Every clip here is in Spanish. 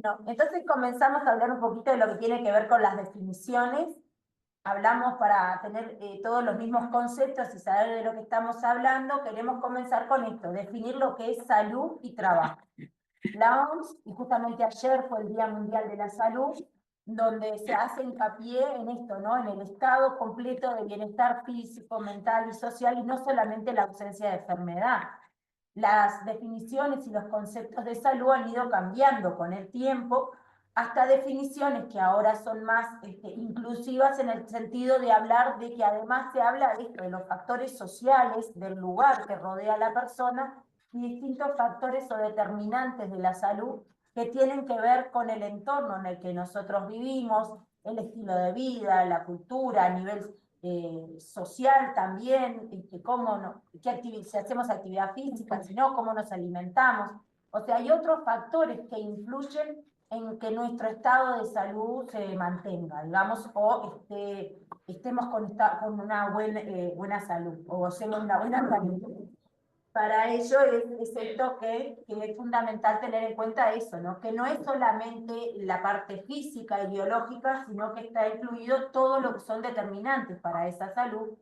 No, entonces comenzamos a hablar un poquito de lo que tiene que ver con las definiciones. Hablamos para tener todos los mismos conceptos y saber de lo que estamos hablando. Queremos comenzar con esto, definir lo que es salud y trabajo. La OMS, y justamente ayer fue el Día Mundial de la Salud, donde se hace hincapié en esto, ¿no? En el estado completo de bienestar físico, mental y social, y no solamente la ausencia de enfermedad. Las definiciones y los conceptos de salud han ido cambiando con el tiempo, hasta definiciones que ahora son más inclusivas en el sentido de hablar de que además se habla de esto, de los factores sociales, del lugar que rodea a la persona, y distintos factores o determinantes de la salud que tienen que ver con el entorno en el que nosotros vivimos, el estilo de vida, la cultura, a nivel social también, cómo no, si hacemos actividad física, si no, cómo nos alimentamos. O sea, hay otros factores que influyen en que nuestro estado de salud se mantenga, digamos, o estemos con una buena salud, o gocemos una buena salud. Para ello es esto que es fundamental tener en cuenta eso, ¿no? Que no es solamente la parte física y biológica, sino que está incluido todo lo que son determinantes para esa salud,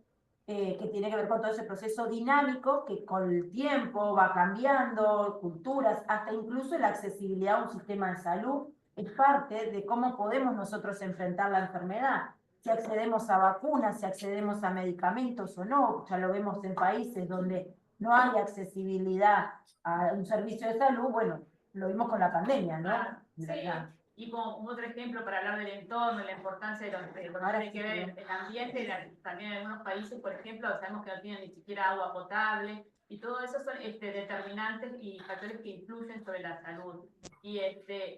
que tiene que ver con todo ese proceso dinámico que con el tiempo va cambiando, culturas, hasta incluso la accesibilidad a un sistema de salud, es parte de cómo podemos nosotros enfrentar la enfermedad. Si accedemos a vacunas, si accedemos a medicamentos o no, ya lo vemos en países donde no hay accesibilidad a un servicio de salud, bueno, lo vimos con la pandemia, ¿no? Claro, sí. Y como otro ejemplo para hablar del entorno y la importancia de lo que tiene que ver el ambiente, también en algunos países, por ejemplo, sabemos que no tienen ni siquiera agua potable, y todo eso son determinantes y factores que influyen sobre la salud.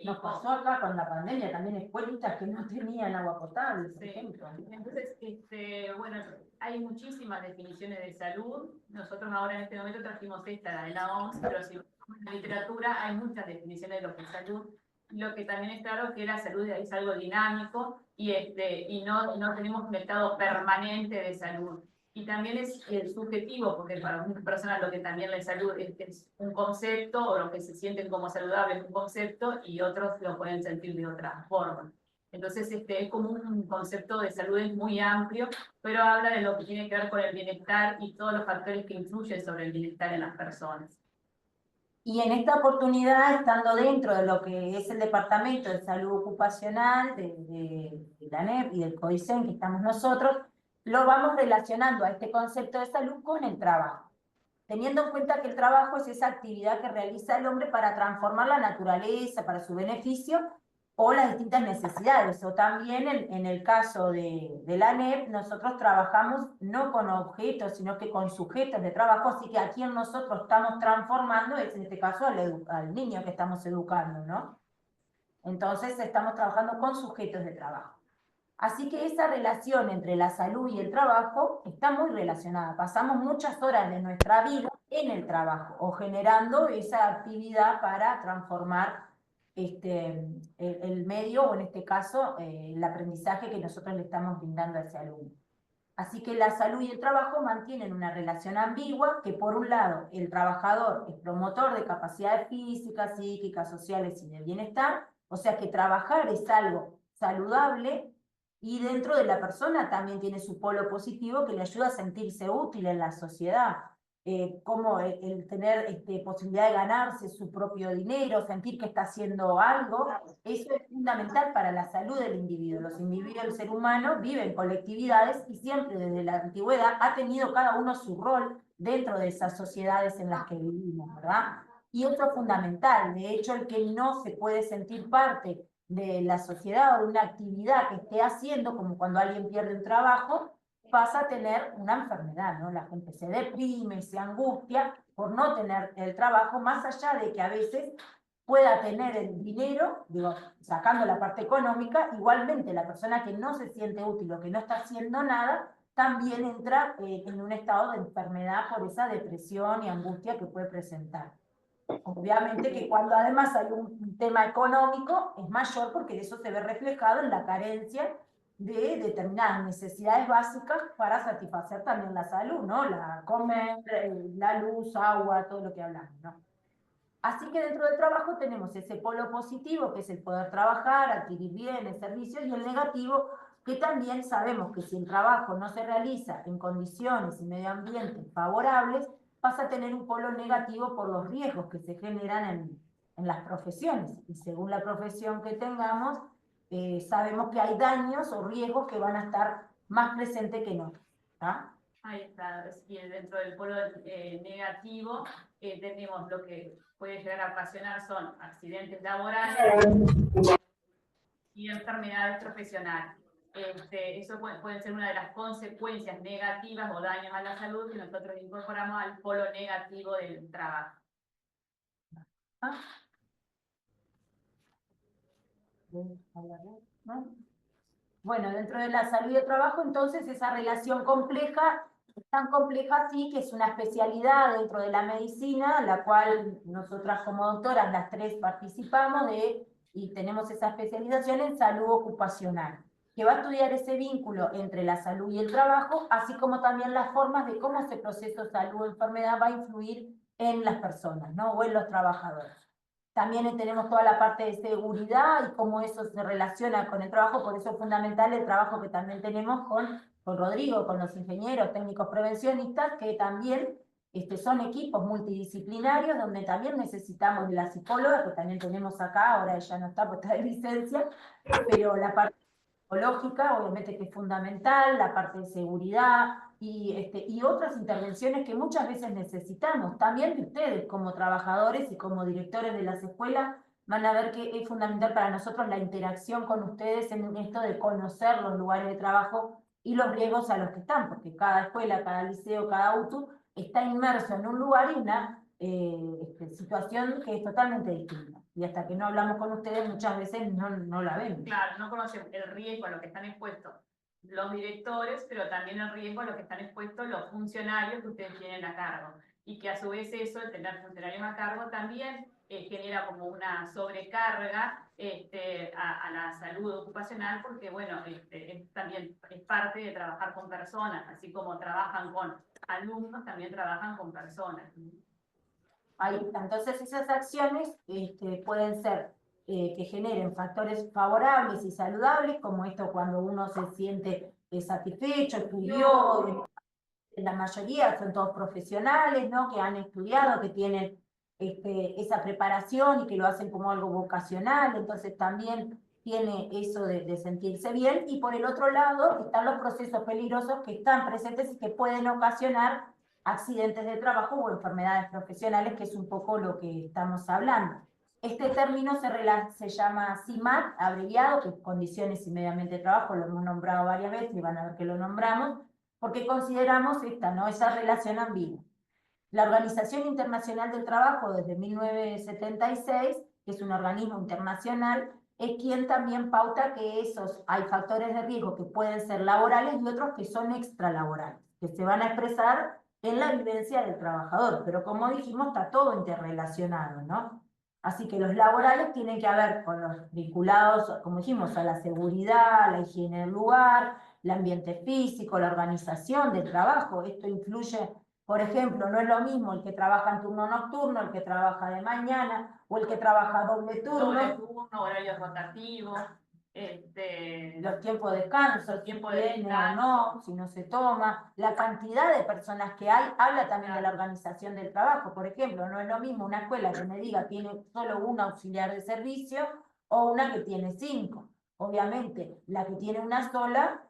Nos pasó acá con la pandemia también escuelitas que no tenían agua potable, por ejemplo. Entonces, bueno, hay muchísimas definiciones de salud. Nosotros ahora en este momento trajimos esta, la de la OMS, pero si en la literatura hay muchas definiciones de lo que es salud. Lo que también es claro que la salud es algo dinámico y no tenemos un estado permanente de salud. Y también es subjetivo, porque para muchas personas lo que también la salud es un concepto, o lo que se sienten como saludable es un concepto, y otros lo pueden sentir de otra forma. Entonces, es como un concepto de salud muy amplio, pero habla de lo que tiene que ver con el bienestar y todos los factores que influyen sobre el bienestar en las personas. Y en esta oportunidad, estando dentro de lo que es el Departamento de Salud Ocupacional de la ANEP y del CODICEN, que estamos nosotros, lo vamos relacionando a este concepto de salud con el trabajo, teniendo en cuenta que el trabajo es esa actividad que realiza el hombre para transformar la naturaleza, para su beneficio, o las distintas necesidades. O también en el caso de la ANEP, nosotros trabajamos no con objetos, sino que con sujetos de trabajo, así que a quien nosotros estamos transformando es en este caso al niño que estamos educando, ¿no? Entonces estamos trabajando con sujetos de trabajo. Así que esa relación entre la salud y el trabajo está muy relacionada. Pasamos muchas horas de nuestra vida en el trabajo o generando esa actividad para transformar el medio, o en este caso el aprendizaje que nosotros le estamos brindando a ese alumno. Así que la salud y el trabajo mantienen una relación ambigua, que por un lado el trabajador es promotor de capacidades físicas, psíquicas, sociales y de bienestar, o sea que trabajar es algo saludable, y dentro de la persona también tiene su polo positivo que le ayuda a sentirse útil en la sociedad, como el tener posibilidad de ganarse su propio dinero, sentir que está haciendo algo, eso es fundamental para la salud del individuo. Los individuos, el ser humano, vive en colectividades y siempre desde la antigüedad ha tenido cada uno su rol dentro de esas sociedades en las que vivimos, ¿verdad? Y otro fundamental, de hecho, el que no se puede sentir parte de la sociedad o de una actividad que esté haciendo, como cuando alguien pierde un trabajo, pasa a tener una enfermedad, ¿no? La gente se deprime, se angustia por no tener el trabajo, más allá de que a veces pueda tener el dinero, digo, sacando la parte económica, igualmente la persona que no se siente útil o que no está haciendo nada, también entra en un estado de enfermedad por esa depresión y angustia que puede presentar. Obviamente que cuando además hay un tema económico es mayor, porque eso se ve reflejado en la carencia de determinadas necesidades básicas para satisfacer también la salud, ¿no? La comer, la luz, agua, todo lo que hablamos, ¿no? Así que dentro del trabajo tenemos ese polo positivo, que es el poder trabajar, adquirir bienes, servicios, y el negativo, que también sabemos que si el trabajo no se realiza en condiciones y medio ambiente favorables, vas a tener un polo negativo por los riesgos que se generan en las profesiones. Y según la profesión que tengamos, sabemos que hay daños o riesgos que van a estar más presentes que en otros. ¿Tá? Ahí está, y dentro del polo negativo tenemos lo que puede llegar a ocasionar son accidentes laborales y enfermedades profesionales. Eso puede ser una de las consecuencias negativas o daños a la salud que nosotros incorporamos al polo negativo del trabajo. ¿Ah? Bueno, dentro de la salud y el trabajo, entonces, esa relación compleja, es tan compleja así que es una especialidad dentro de la medicina, la cual nosotras como doctoras, las tres participamos y tenemos esa especialización en salud ocupacional, que va a estudiar ese vínculo entre la salud y el trabajo, así como también las formas de cómo ese proceso de salud o enfermedad va a influir en las personas, ¿no? O en los trabajadores. También tenemos toda la parte de seguridad y cómo eso se relaciona con el trabajo, por eso es fundamental el trabajo que también tenemos con Rodrigo, con los ingenieros técnicos prevencionistas, que también son equipos multidisciplinarios, donde también necesitamos de la psicóloga, que también tenemos acá, ahora ella no está, porque está de licencia, pero la parte psicológica, obviamente que es fundamental, la parte de seguridad y otras intervenciones que muchas veces necesitamos, también de ustedes como trabajadores y como directores de las escuelas, van a ver que es fundamental para nosotros la interacción con ustedes en esto de conocer los lugares de trabajo y los riesgos a los que están, porque cada escuela, cada liceo, cada UTU está inmerso en un lugar y una situación que es totalmente distinta. Y hasta que no hablamos con ustedes, muchas veces no la vemos. Claro, no conocemos el riesgo a lo que están expuestos los directores, pero también el riesgo a lo que están expuestos los funcionarios que ustedes tienen a cargo. Y que a su vez eso, el tener funcionarios a cargo, también genera como una sobrecarga a la salud ocupacional, porque bueno, también es parte de trabajar con personas, así como trabajan con alumnos, también trabajan con personas. Ahí está. Entonces esas acciones pueden ser que generen factores favorables y saludables, como esto cuando uno se siente satisfecho, estudió, la mayoría son todos profesionales, ¿no? Que han estudiado, que tienen esa preparación y que lo hacen como algo vocacional, entonces también tiene eso de sentirse bien. Y por el otro lado están los procesos peligrosos que están presentes y que pueden ocasionar accidentes de trabajo o enfermedades profesionales, que es un poco lo que estamos hablando. Este término se llama CIMAT, abreviado, que es Condiciones y Medio Ambiente de Trabajo, lo hemos nombrado varias veces y van a ver que lo nombramos, porque consideramos esa relación ambigua. La Organización Internacional del Trabajo, desde 1976, que es un organismo internacional, es quien también pauta que hay factores de riesgo que pueden ser laborales y otros que son extralaborales, que se van a expresar en la vivencia del trabajador, pero como dijimos, está todo interrelacionado, ¿no? Así que los laborales tienen que ver con los vinculados, como dijimos, a la seguridad, la higiene del lugar, el ambiente físico, la organización del trabajo. Esto influye, por ejemplo, no es lo mismo el que trabaja en turno nocturno, el que trabaja de mañana, o el que trabaja doble turno, horarios rotativos, los tiempos de descanso, tiempo si de viene o descanso. no, si no se toma, la cantidad de personas que hay, habla también de la organización del trabajo. Por ejemplo, no es lo mismo una escuela que me diga tiene solo un auxiliar de servicio o una que tiene 5. Obviamente, la que tiene una sola,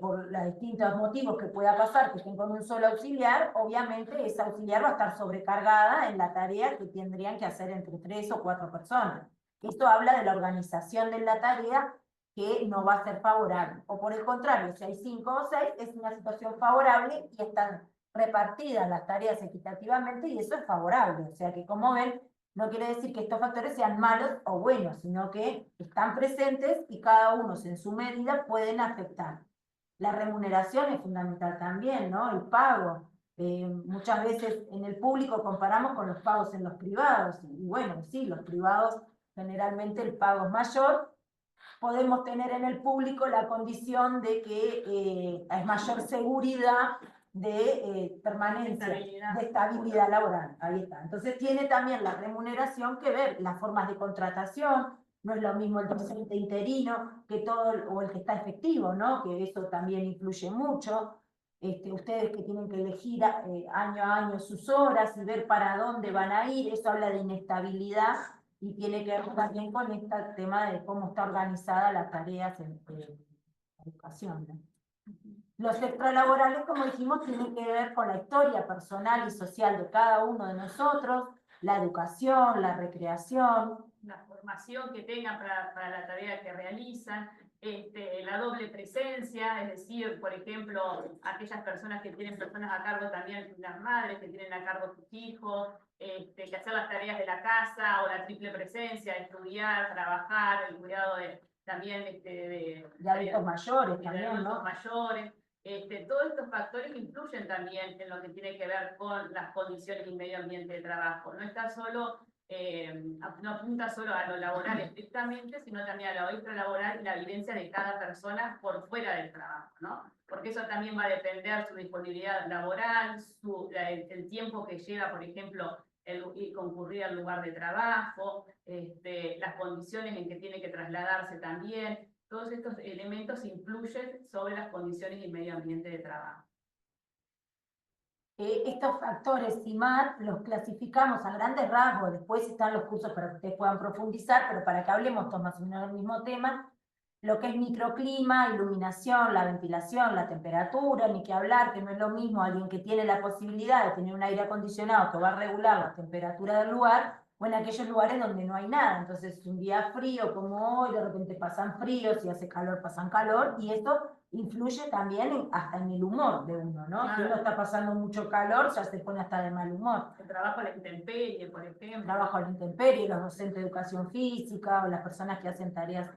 por los distintos motivos que pueda pasar, que estén con un solo auxiliar, obviamente esa auxiliar va a estar sobrecargada en la tarea que tendrían que hacer entre 3 o 4 personas. Esto habla de la organización de la tarea que no va a ser favorable. O por el contrario, si hay 5 o 6, es una situación favorable y están repartidas las tareas equitativamente y eso es favorable. O sea que, como ven, no quiere decir que estos factores sean malos o buenos, sino que están presentes y cada uno en su medida pueden afectar. La remuneración es fundamental también, ¿no? El pago. Muchas veces en el público comparamos con los pagos en los privados. Y bueno, sí, los privados generalmente el pago es mayor. Podemos tener en el público la condición de que hay mayor seguridad de permanencia, de estabilidad laboral. Ahí está. Entonces tiene también la remuneración que ver las formas de contratación. No es lo mismo el docente interino que todo, o el que está efectivo, ¿no? Que eso también influye mucho. Ustedes que tienen que elegir año a año sus horas y ver para dónde van a ir, eso habla de inestabilidad y tiene que ver también con este tema de cómo está organizada las tareas en educación, ¿no? Los extralaborales, como dijimos, tienen que ver con la historia personal y social de cada uno de nosotros, la educación, la recreación, la formación que tengan para la tarea que realizan, la doble presencia, es decir, por ejemplo, aquellas personas que tienen personas a cargo también, las madres que tienen a cargo sus hijos, que hacer las tareas de la casa, o la triple presencia, estudiar, trabajar, el cuidado también de adultos mayores también, ¿no? Mayores. Todos estos factores influyen también en lo que tiene que ver con las condiciones y medio ambiente de trabajo. No está solo, no apunta solo a lo laboral estrictamente, sino también a lo extralaboral y la vivencia de cada persona por fuera del trabajo, ¿no? Porque eso también va a depender su disponibilidad laboral, el tiempo que lleva, por ejemplo, el concurrir al lugar de trabajo, las condiciones en que tiene que trasladarse también. Todos estos elementos influyen sobre las condiciones y medio ambiente de trabajo. Estos factores CIMAT los clasificamos a grandes rasgos, después están los cursos para que ustedes puedan profundizar, pero para que hablemos todos más o menos del mismo tema, lo que es microclima, iluminación, la ventilación, la temperatura, ni que hablar, que no es lo mismo alguien que tiene la posibilidad de tener un aire acondicionado que va a regular la temperatura del lugar, o en aquellos lugares donde no hay nada. Entonces, un día frío como hoy, de repente pasan fríos, si hace calor pasan calor, y esto influye también hasta en el humor de uno, ¿no? Claro. Si uno está pasando mucho calor, ya se pone hasta de mal humor. El trabajo a la intemperie, por ejemplo. Trabajo a la intemperie, los docentes de educación física, o las personas que hacen tareas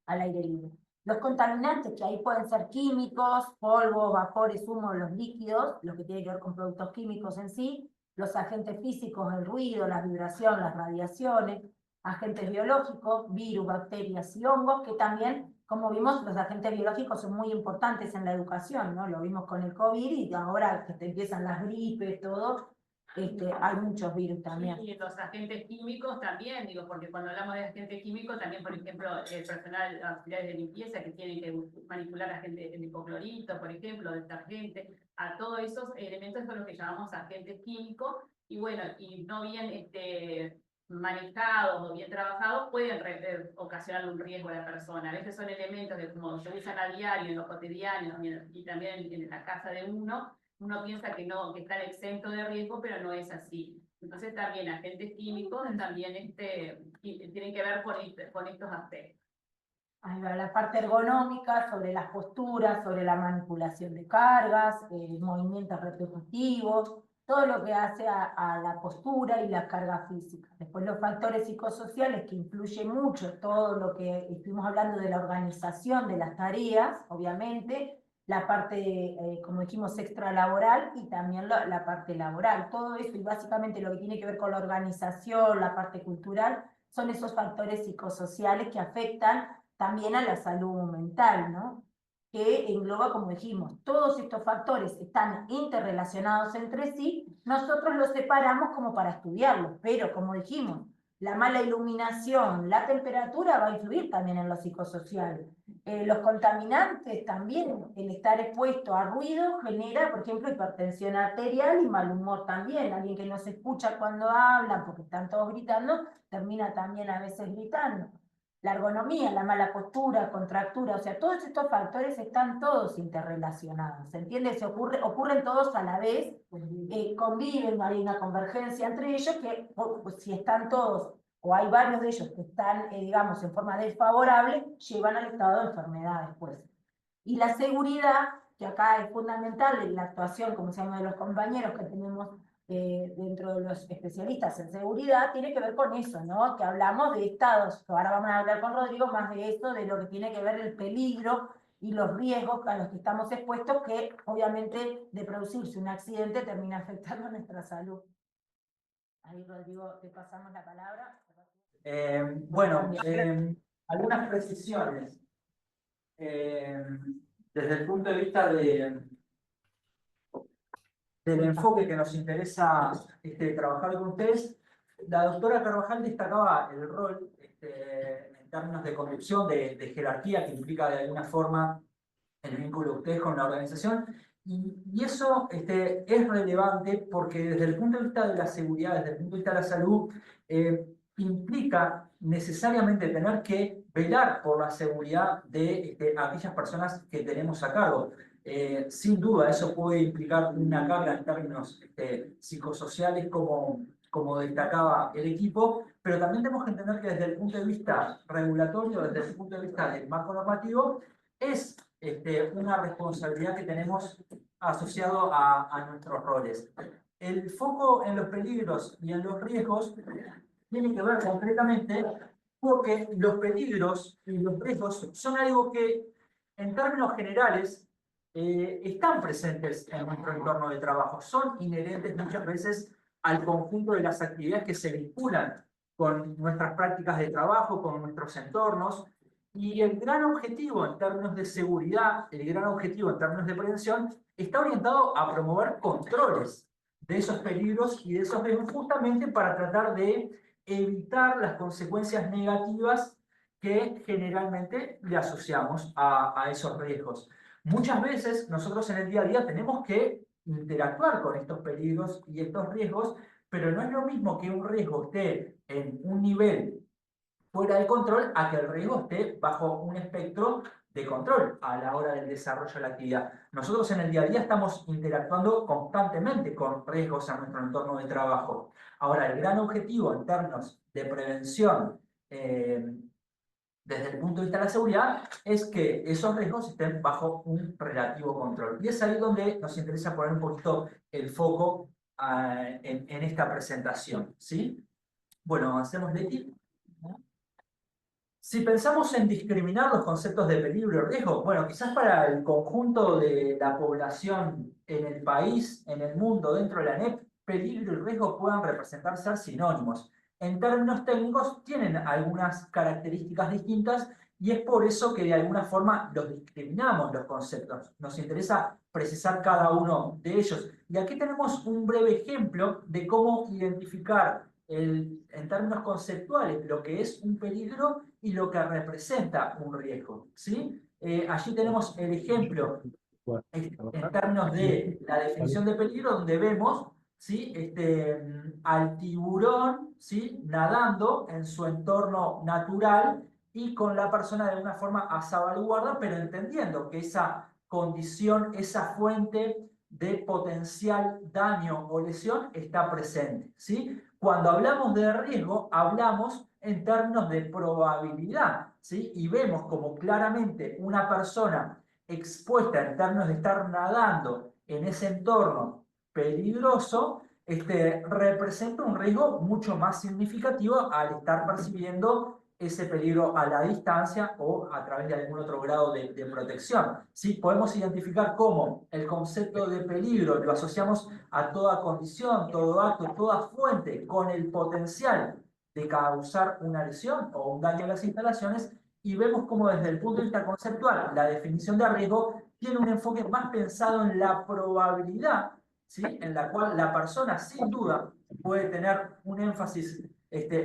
al aire libre. Los contaminantes, que ahí pueden ser químicos, polvos, vapores, humos, los líquidos, lo que tiene que ver con productos químicos en sí, los agentes físicos, el ruido, la vibración, las radiaciones, agentes biológicos, virus, bacterias y hongos, que también, como vimos, los agentes biológicos son muy importantes en la educación, ¿no? Lo vimos con el COVID y ahora que te empiezan las gripes, todo, hay muchos virus también. Y los agentes químicos también, digo, porque cuando hablamos de agentes químicos, también, por ejemplo, el personal, auxiliares de limpieza que tienen que manipular agentes, el hipoclorito, por ejemplo, detergente, a todos esos elementos son los que llamamos agentes químicos, y bueno, y no bien manejados o bien trabajados, pueden ocasionar un riesgo a la persona. A veces son elementos que como se usan a diario, en lo cotidiano, y también en la casa de uno piensa que no, que están exentos de riesgo, pero no es así. Entonces también agentes químicos también tienen que ver con estos aspectos. La parte ergonómica, sobre las posturas, sobre la manipulación de cargas, movimientos repetitivos, todo lo que hace a la postura y la carga física. Después los factores psicosociales que influyen mucho, todo lo que estuvimos hablando de la organización de las tareas, obviamente, la parte, como dijimos, extralaboral y también la parte laboral. Todo eso y básicamente lo que tiene que ver con la organización, la parte cultural, son esos factores psicosociales que afectan también a la salud mental, ¿no? Que engloba, como dijimos, todos estos factores están interrelacionados entre sí, nosotros los separamos como para estudiarlos, pero como dijimos, la mala iluminación, la temperatura va a influir también en lo psicosocial. Los contaminantes también, el estar expuesto a ruido genera, por ejemplo, hipertensión arterial y mal humor también. Alguien que no se escucha cuando hablan porque están todos gritando, termina también a veces gritando. La ergonomía, la mala postura, contractura, o sea, todos estos factores están todos interrelacionados, ¿se entiende? Ocurren todos a la vez, conviven, hay una convergencia entre ellos que pues, si están todos, o hay varios de ellos que están, digamos, en forma desfavorable, llevan al estado de enfermedad después. Y la seguridad, que acá es fundamental en la actuación, como se llama, de los compañeros que tenemos dentro de los especialistas en seguridad, tiene que ver con eso, ¿no? Que hablamos de estados, ahora vamos a hablar con Rodrigo más de esto, de lo que tiene que ver el peligro y los riesgos a los que estamos expuestos, que obviamente de producirse un accidente termina afectando nuestra salud. Ahí, Rodrigo, te pasamos la palabra. Bueno, algunas precisiones. Desde el punto de vista del enfoque que nos interesa trabajar con ustedes, la doctora Carvajal destacaba el rol en términos de conducción, de jerarquía que implica de alguna forma el vínculo de ustedes con la organización. Y eso es relevante porque desde el punto de vista de la seguridad, desde el punto de vista de la salud, implica necesariamente tener que velar por la seguridad de aquellas personas que tenemos a cargo. Sin duda, eso puede implicar una carga en términos psicosociales, como destacaba el equipo, pero también tenemos que entender que desde el punto de vista regulatorio, desde el punto de vista del marco normativo, es una responsabilidad que tenemos asociado a nuestros roles. El foco en los peligros y en los riesgos tiene que ver concretamente porque los peligros y los riesgos son algo que, en términos generales, están presentes en nuestro entorno de trabajo, son inherentes muchas veces al conjunto de las actividades que se vinculan con nuestras prácticas de trabajo, con nuestros entornos, y el gran objetivo en términos de seguridad, el gran objetivo en términos de prevención, está orientado a promover controles de esos peligros y de esos riesgos justamente para tratar de evitar las consecuencias negativas que generalmente le asociamos a esos riesgos. Muchas veces nosotros en el día a día tenemos que interactuar con estos peligros y estos riesgos, pero no es lo mismo que un riesgo esté en un nivel fuera de control a que el riesgo esté bajo un espectro de control a la hora del desarrollo de la actividad. Nosotros en el día a día estamos interactuando constantemente con riesgos en nuestro entorno de trabajo. Ahora, el gran objetivo en términos de prevención desde el punto de vista de la seguridad es que esos riesgos estén bajo un relativo control. Y es ahí donde nos interesa poner un poquito el foco en esta presentación, ¿sí? Bueno, avancemos, Leti. Si pensamos en discriminar los conceptos de peligro y riesgo, bueno, quizás para el conjunto de la población en el país, en el mundo, dentro de la ANEP, peligro y riesgo puedan representar ser sinónimos. En términos técnicos, tienen algunas características distintas y es por eso que de alguna forma los discriminamos los conceptos. Nos interesa precisar cada uno de ellos. Y aquí tenemos un breve ejemplo de cómo identificar en términos conceptuales lo que es un peligro y lo que representa un riesgo, ¿sí? Allí tenemos el ejemplo en términos de la definición de peligro, donde vemos, ¿sí? Al tiburón, ¿sí? Nadando en su entorno natural y con la persona de alguna forma a salvaguarda, pero entendiendo que esa condición, esa fuente de potencial daño o lesión está presente, ¿sí? Cuando hablamos de riesgo, hablamos en términos de probabilidad, ¿sí? Y vemos como claramente una persona expuesta en términos de estar nadando en ese entorno peligroso, representa un riesgo mucho más significativo al estar percibiendo ese peligro a la distancia o a través de algún otro grado de protección. ¿Sí? Podemos identificar cómo el concepto de peligro lo asociamos a toda condición, todo acto, toda fuente con el potencial de causar una lesión o un daño a las instalaciones, y vemos cómo desde el punto de vista conceptual la definición de riesgo tiene un enfoque más pensado en la probabilidad, ¿sí? En la cual la persona sin duda puede tener un énfasis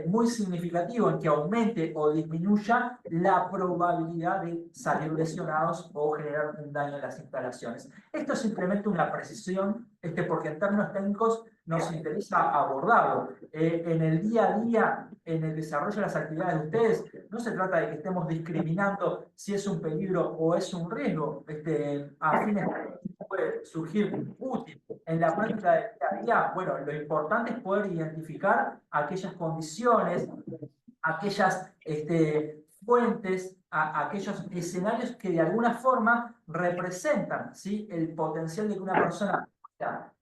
muy significativo en que aumente o disminuya la probabilidad de salir lesionados o generar un daño en las instalaciones. Esto es simplemente una precisión, porque en términos técnicos nos interesa abordarlo. En el día a día, en el desarrollo de las actividades de ustedes, no se trata de que estemos discriminando si es un peligro o es un riesgo. A fines puede surgir útil en la práctica del día a día. Bueno, lo importante es poder identificar aquellas condiciones, aquellas fuentes, aquellos escenarios que de alguna forma representan, ¿sí? El potencial de que una persona pueda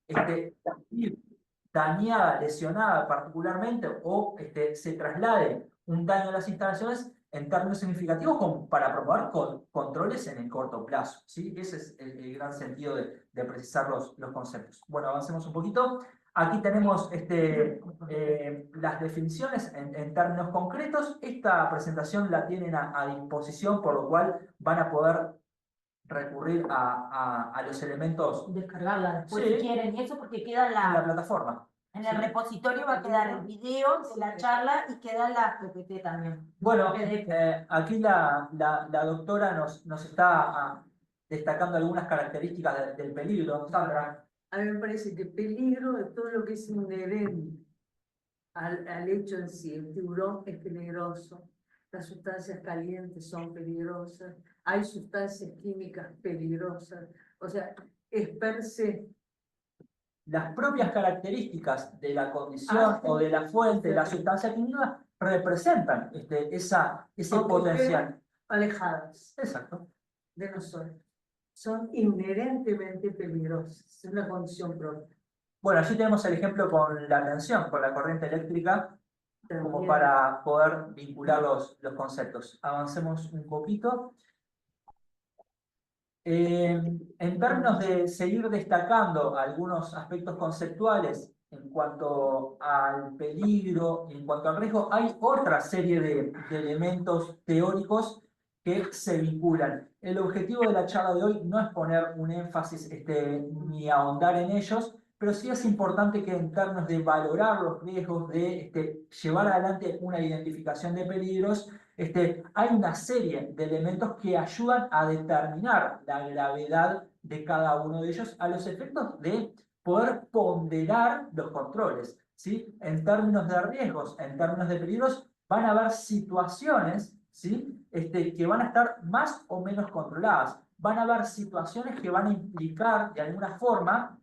dañada, lesionada particularmente, o se traslade un daño a las instalaciones en términos significativos como para promover controles en el corto plazo, ¿sí? Ese es el gran sentido de precisar los conceptos. Bueno, avancemos un poquito. Aquí tenemos las definiciones en términos concretos. Esta presentación la tienen a disposición, por lo cual van a poder recurrir a los elementos Descargarla después Sí. si quieren, y eso porque queda en la la, plataforma. en el Sí. repositorio va a quedar el video de la charla y queda la PPT también. Bueno, PDF. aquí la doctora nos está destacando algunas características del peligro. Sandra. A mí me parece que peligro es todo lo que es inherente al hecho en sí. El tiburón es peligroso, las sustancias calientes son peligrosas, hay sustancias químicas peligrosas, o sea, es per se. Las propias características de la condición o de la fuente de la sustancia química representan ese Aunque potencial. estén alejadas Exacto. de nosotros. Son inherentemente peligrosas, es una condición propia. Bueno, allí tenemos el ejemplo con la tensión, con la corriente eléctrica, como También. para poder vincular los conceptos. Avancemos un poquito. En términos de seguir destacando algunos aspectos conceptuales en cuanto al peligro, en cuanto al riesgo, hay otra serie de elementos teóricos que se vinculan. El objetivo de la charla de hoy no es poner un énfasis ni ahondar en ellos, pero sí es importante que en términos de valorar los riesgos, de llevar adelante una identificación de peligros, hay una serie de elementos que ayudan a determinar la gravedad de cada uno de ellos a los efectos de poder ponderar los controles, ¿sí? En términos de riesgos, en términos de peligros, van a haber situaciones, ¿sí? Que van a estar más o menos controladas. Van a haber situaciones que van a implicar de alguna forma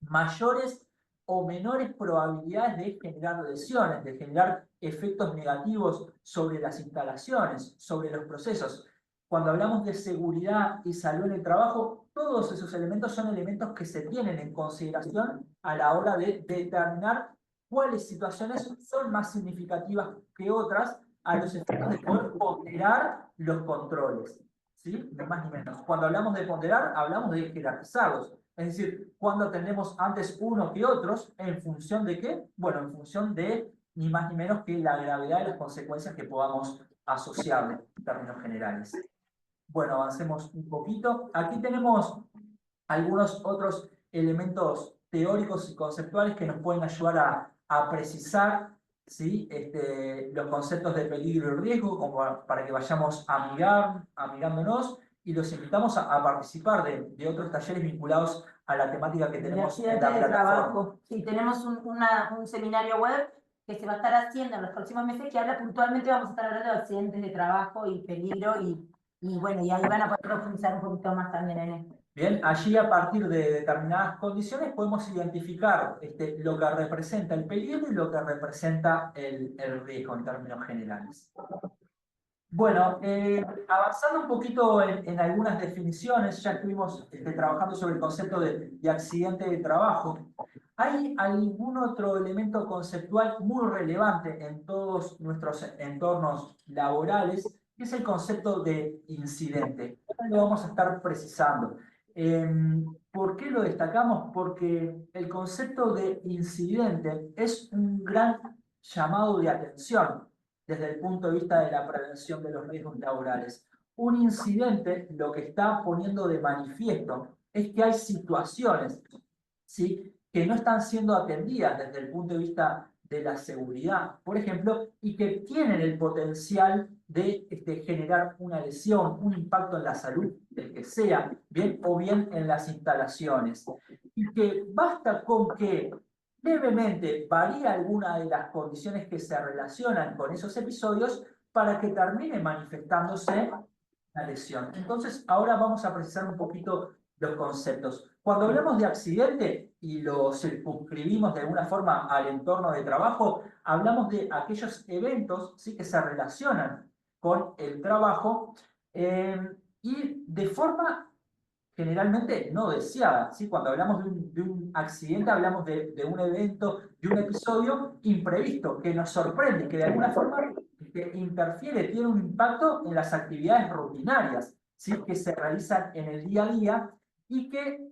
mayores o menores probabilidades de generar lesiones, de generar efectos negativos sobre las instalaciones, sobre los procesos. Cuando hablamos de seguridad y salud en el trabajo, todos esos elementos son elementos que se tienen en consideración a la hora de determinar cuáles situaciones son más significativas que otras a los efectos de poder ponderar los controles. ¿Sí? Ni más ni menos. Cuando hablamos de ponderar, hablamos de jerarquizarlos. Es decir, cuando tenemos antes uno que otros, ¿en función de qué? Bueno, en función de ni más ni menos que la gravedad de las consecuencias que podamos asociarle en términos generales. Bueno, avancemos un poquito. Aquí tenemos algunos otros elementos teóricos y conceptuales que nos pueden ayudar a precisar, ¿sí? Los conceptos de peligro y riesgo, como para que vayamos amigándonos, y los invitamos a participar de otros talleres vinculados a la temática que tenemos en la Accidentes de plataforma. trabajo. Sí, tenemos un seminario web que se va a estar haciendo en los próximos meses que habla puntualmente, vamos a estar hablando de accidentes de trabajo y peligro y bueno, y ahí van a poder profundizar un poquito más también en esto. Bien, allí a partir de determinadas condiciones podemos identificar lo que representa el peligro y lo que representa el riesgo en términos generales. Bueno, avanzando un poquito en algunas definiciones, ya estuvimos trabajando sobre el concepto de accidente de trabajo. ¿Hay algún otro elemento conceptual muy relevante en todos nuestros entornos laborales, que es el concepto de incidente? Ahora lo vamos a estar precisando. ¿Por qué lo destacamos? Porque el concepto de incidente es un gran llamado de atención desde el punto de vista de la prevención de los riesgos laborales. Un incidente lo que está poniendo de manifiesto es que hay situaciones, ¿sí?, que no están siendo atendidas desde el punto de vista de la seguridad, por ejemplo, y que tienen el potencial de generar una lesión, un impacto en la salud, del que sea, bien o bien en las instalaciones. Y que basta con que levemente varía alguna de las condiciones que se relacionan con esos episodios para que termine manifestándose la lesión. Entonces, ahora vamos a precisar un poquito los conceptos. Cuando hablamos de accidente y lo circunscribimos de alguna forma al entorno de trabajo, hablamos de aquellos eventos, ¿sí?, que se relacionan con el trabajo y de forma generalmente no deseada, ¿sí? Cuando hablamos de un accidente, hablamos de un evento, de un episodio imprevisto, que nos sorprende, que de alguna forma interfiere, tiene un impacto en las actividades rutinarias, ¿sí?, que se realizan en el día a día y que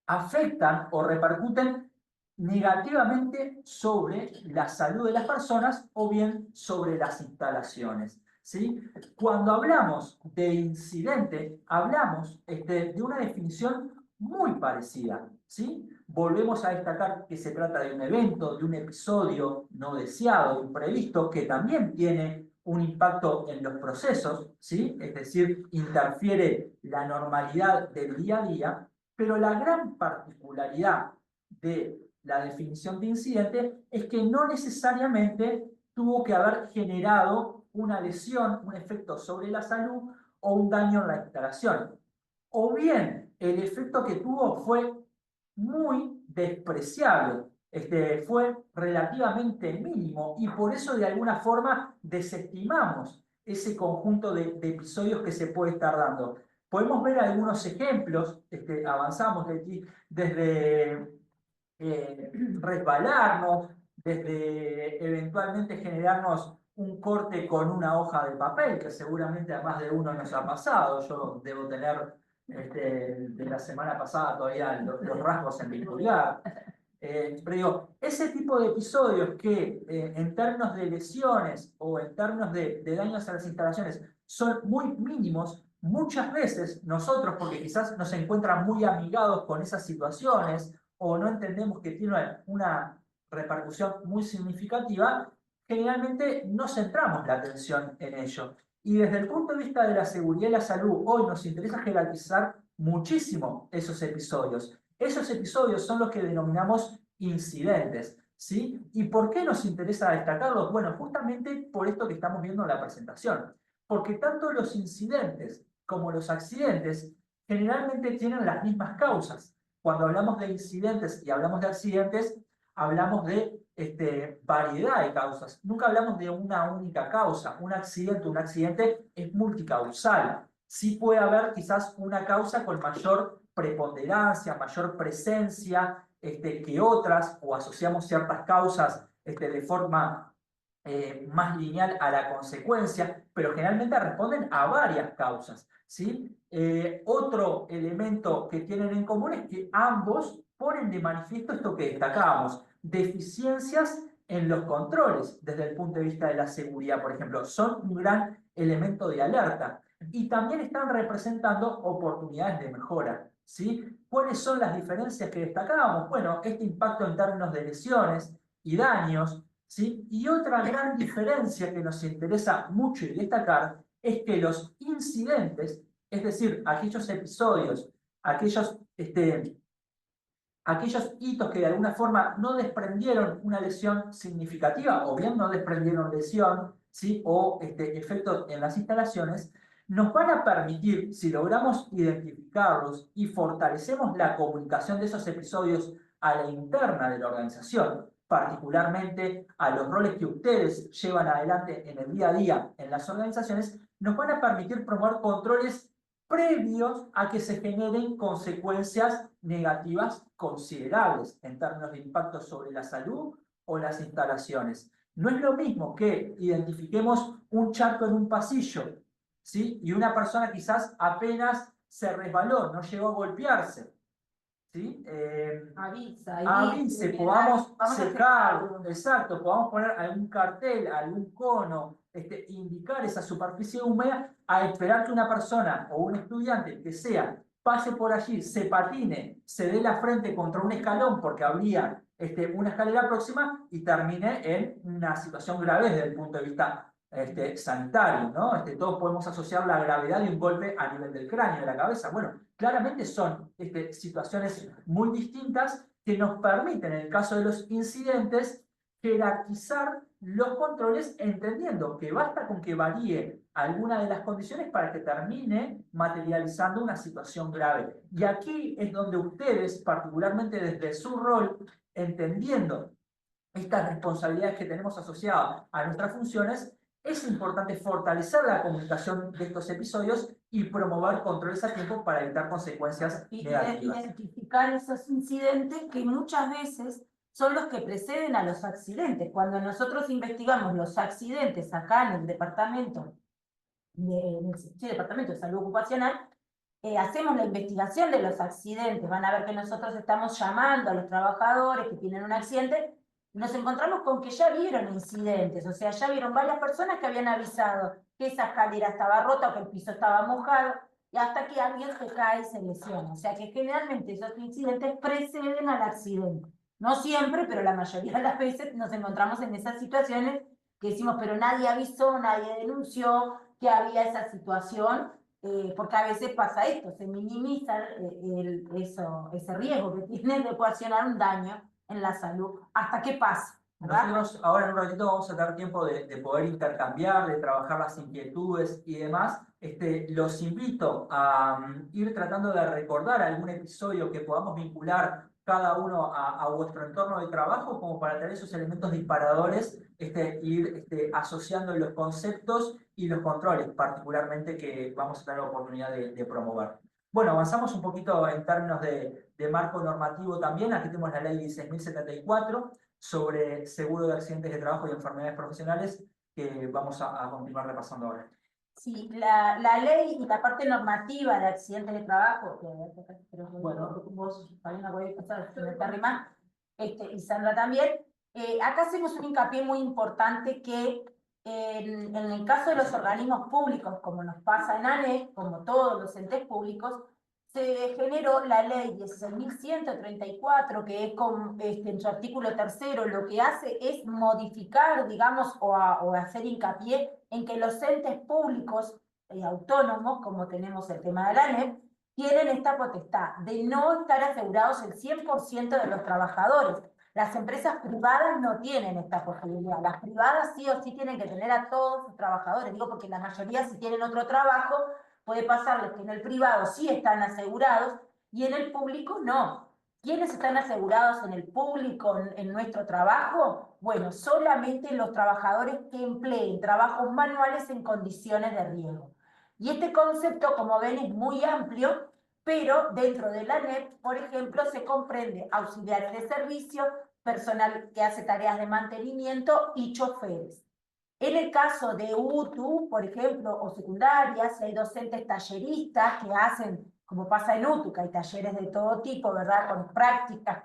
afectan o repercuten negativamente sobre la salud de las personas o bien sobre las instalaciones. ¿sí? Cuando hablamos de incidente, hablamos de una definición muy parecida, ¿sí? Volvemos a destacar que se trata de un evento, de un episodio no deseado, imprevisto, que también tiene un impacto en los procesos, ¿sí? Es decir, interfiere la normalidad del día a día, pero la gran particularidad de la definición de incidente es que no necesariamente tuvo que haber generado una lesión, un efecto sobre la salud o un daño en la instalación. O bien el efecto que tuvo fue muy despreciable, fue relativamente mínimo y por eso de alguna forma desestimamos ese conjunto de episodios que se puede estar dando. Podemos ver algunos ejemplos, avanzamos desde resbalarnos, desde eventualmente generarnos un corte con una hoja de papel, que seguramente a más de uno nos ha pasado. Yo debo tener de la semana pasada todavía los rasgos en mi pulgar. Pero digo, ese tipo de episodios que en términos de lesiones o en términos de daños a las instalaciones son muy mínimos, muchas veces nosotros, porque quizás nos encuentran muy amigados con esas situaciones o no entendemos que tiene una repercusión muy significativa, generalmente no centramos la atención en ello. Y desde el punto de vista de la seguridad y la salud, hoy nos interesa jerarquizar muchísimo esos episodios. Esos episodios son los que denominamos incidentes, ¿sí? ¿Y por qué nos interesa destacarlos? Bueno, justamente por esto que estamos viendo en la presentación. Porque tanto los incidentes como los accidentes generalmente tienen las mismas causas. Cuando hablamos de incidentes y hablamos de accidentes, hablamos de variedad de causas. Nunca hablamos de una única causa. Un accidente es multicausal. Sí puede haber quizás una causa con mayor preponderancia, mayor presencia que otras, o asociamos ciertas causas de forma más lineal a la consecuencia, pero generalmente responden a varias causas, ¿sí? Otro elemento que tienen en común es que ambos ponen de manifiesto esto que destacábamos, deficiencias en los controles desde el punto de vista de la seguridad, por ejemplo, son un gran elemento de alerta y también están representando oportunidades de mejora, ¿sí? ¿Cuáles son las diferencias que destacábamos? Bueno, este impacto en términos de lesiones y daños, ¿sí? Y otra gran diferencia que nos interesa mucho y destacar es que los incidentes, es decir, aquellos episodios, aquellos hitos que de alguna forma no desprendieron una lesión significativa o bien no desprendieron lesión, ¿sí? O efectos en las instalaciones, nos van a permitir, si logramos identificarlos y fortalecemos la comunicación de esos episodios a la interna de la organización, particularmente a los roles que ustedes llevan adelante en el día a día en las organizaciones, nos van a permitir promover controles previos a que se generen consecuencias negativas considerables en términos de impacto sobre la salud o las instalaciones. No es lo mismo que identifiquemos un charco en un pasillo, ¿sí? Y una persona quizás apenas se resbaló, no llegó a golpearse, ¿sí? Avise, podamos secar, exacto, podamos poner algún cartel, algún cono, indicar esa superficie húmeda, a esperar que una persona o un estudiante que sea pase por allí, se patine, se dé la frente contra un escalón porque habría una escalera próxima y termine en una situación grave desde el punto de vista sanitario, ¿no? Todos podemos asociar la gravedad de un golpe a nivel del cráneo, de la cabeza. Bueno, claramente son situaciones muy distintas que nos permiten, en el caso de los incidentes, jerarquizar los controles entendiendo que basta con que varíe alguna de las condiciones para que termine materializando una situación grave. Y aquí es donde ustedes, particularmente desde su rol, entendiendo estas responsabilidades que tenemos asociadas a nuestras funciones, es importante fortalecer la comunicación de estos episodios y promover controles a tiempo para evitar consecuencias negativas. Identificar esos incidentes que muchas veces son los que preceden a los accidentes. Cuando nosotros investigamos los accidentes acá en el departamento departamento de salud ocupacional, hacemos la investigación de los accidentes. Van a ver que nosotros estamos llamando a los trabajadores que tienen un accidente Nos encontramos con que ya vieron incidentes, o sea, ya vieron varias personas que habían avisado que esa escalera estaba rota o que el piso estaba mojado, y hasta que alguien se cae y se lesiona. O sea que generalmente esos incidentes preceden al accidente. No siempre, pero la mayoría de las veces nos encontramos en esas situaciones que decimos, pero nadie avisó, nadie denunció que había esa situación, porque a veces pasa esto, se minimiza ese riesgo que tiene de ocasionar un daño en la salud, hasta que pasa, ¿verdad? Nosotros ahora en un ratito vamos a tener tiempo de poder intercambiar, de trabajar las inquietudes y demás. Los invito a ir tratando de recordar algún episodio que podamos vincular cada uno a vuestro entorno de trabajo, como para tener esos elementos disparadores, ir asociando los conceptos y los controles, particularmente, que vamos a tener la oportunidad de promover. Bueno, avanzamos un poquito en términos de marco normativo también. Aquí tenemos la ley 16.074 sobre seguro de accidentes de trabajo y enfermedades profesionales, que vamos a continuar repasando ahora. Sí, la ley y la parte normativa de accidentes de trabajo, que bueno, vos, Fabiana, voy a pasar, y Sandra también, acá hacemos un hincapié muy importante que en el caso de los organismos públicos, como nos pasa en ANEC, como todos los entes públicos, se generó la ley 16.134, que es en su artículo 3º, lo que hace es modificar, digamos, o hacer hincapié en que los entes públicos autónomos, como tenemos el tema de la ANEP, tienen esta potestad de no estar asegurados el 100% de los trabajadores. Las empresas privadas no tienen esta posibilidad. Las privadas sí o sí tienen que tener a todos sus trabajadores. Digo porque la mayoría, si tienen otro trabajo, puede pasarles que en el privado sí están asegurados y en el público no. ¿Quiénes están asegurados en el público, en nuestro trabajo? Bueno, solamente los trabajadores que empleen trabajos manuales en condiciones de riesgo. Y este concepto, como ven, es muy amplio, pero dentro de la ANEP, por ejemplo, se comprende auxiliares de servicio, personal que hace tareas de mantenimiento y choferes. En el caso de UTU, por ejemplo, o secundarias, hay docentes talleristas que hacen, como pasa en UTU, que hay talleres de todo tipo, ¿verdad? Con prácticas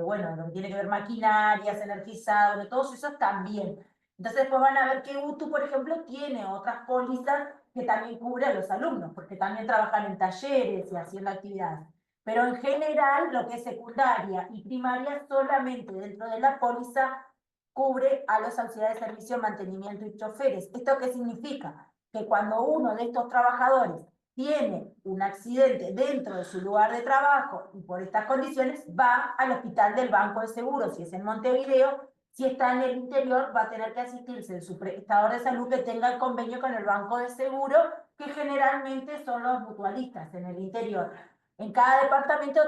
bueno, lo que tiene que ver maquinarias, energizados, de todos esos también. Entonces después van a ver que UTU, por ejemplo, tiene otras pólizas que también cubre a los alumnos, porque también trabajan en talleres y haciendo actividades. Pero en general, lo que es secundaria y primaria, solamente dentro de la póliza cubre a los auxiliares de servicio, mantenimiento y choferes. ¿Esto qué significa? Que cuando uno de estos trabajadores tiene un accidente dentro de su lugar de trabajo y por estas condiciones va al hospital del Banco de Seguros, si es en Montevideo. Si está en el interior, va a tener que asistirse el su prestador de salud que tenga el convenio con el Banco de Seguro, que generalmente son los mutualistas en el interior. En cada departamento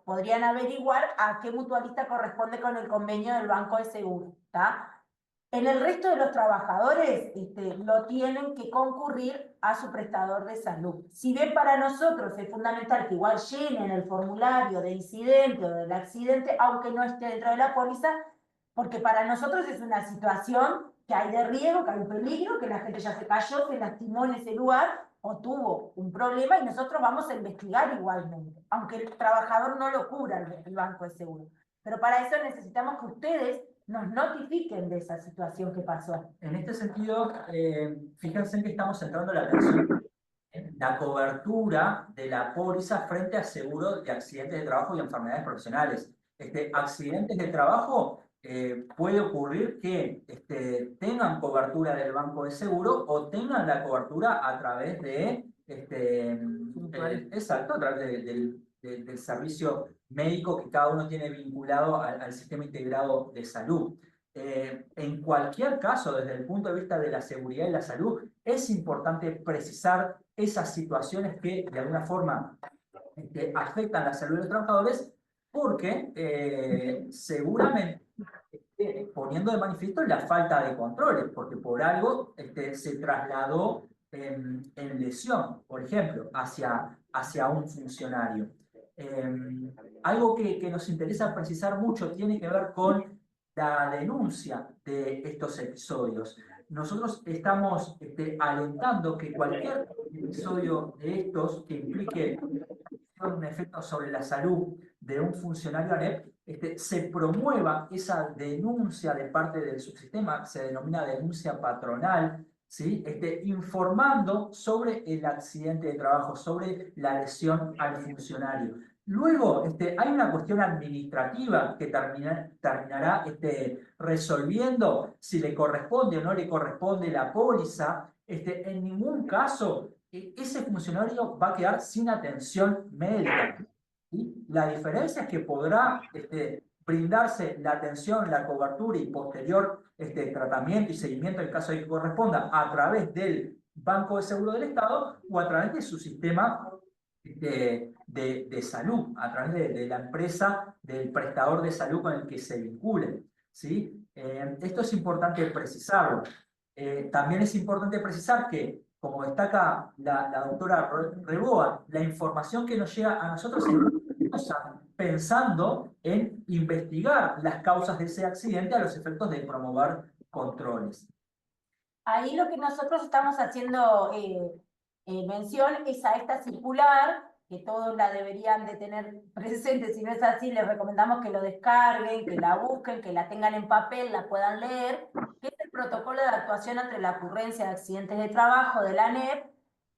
podrían averiguar a qué mutualista corresponde con el convenio del Banco de Seguro, ¿tá? En el resto de los trabajadores lo tienen que concurrir a su prestador de salud. Si bien para nosotros es fundamental que igual llenen el formulario de incidente o del accidente, aunque no esté dentro de la póliza, porque para nosotros es una situación que hay de riesgo, que hay un peligro, que la gente ya se cayó, se lastimó en ese lugar o tuvo un problema y nosotros vamos a investigar igualmente, aunque el trabajador no lo cubra el Banco de Seguro. Pero para eso necesitamos que ustedes nos notifiquen de esa situación que pasó. En este sentido, fíjense que estamos centrando la atención en la cobertura de la póliza frente a seguro de accidentes de trabajo y enfermedades profesionales. Accidentes de trabajo, puede ocurrir que tengan cobertura del banco de seguro o tengan la cobertura a través de, exacto, a través del servicio médico que cada uno tiene vinculado al sistema integrado de salud. En cualquier caso, desde el punto de vista de la seguridad y la salud, es importante precisar esas situaciones que de alguna forma afectan la salud de los trabajadores, porque seguramente poniendo de manifiesto la falta de controles, porque por algo se trasladó en lesión, por ejemplo, hacia un funcionario. Algo que nos interesa precisar mucho tiene que ver con la denuncia de estos episodios. Nosotros estamos alentando que cualquier episodio de estos que implique un efecto sobre la salud de un funcionario ANEP se promueva esa denuncia de parte del subsistema, que se denomina denuncia patronal, ¿sí? Informando sobre el accidente de trabajo, sobre la lesión al funcionario. Luego, hay una cuestión administrativa que terminará resolviendo si le corresponde o no le corresponde la póliza. En ningún caso, ese funcionario va a quedar sin atención médica. ¿Sí? La diferencia es que podrá brindarse la atención, la cobertura y posterior tratamiento y seguimiento en caso de que corresponda a través del Banco de Seguro del Estado o a través de su sistema de salud, a través de la empresa, del prestador de salud con el que se vinculen. ¿Sí? Esto es importante precisarlo. También es importante precisar que, como destaca la doctora Reboa, la información que nos llega a nosotros es valiosa, pensando en investigar las causas de ese accidente a los efectos de promover controles. Ahí lo que nosotros estamos haciendo mención es a esta circular, que todos la deberían de tener presente. Si no es así, les recomendamos que lo descarguen, que la busquen, que la tengan en papel, la puedan leer, que es el protocolo de actuación ante la ocurrencia de accidentes de trabajo de la ANEP,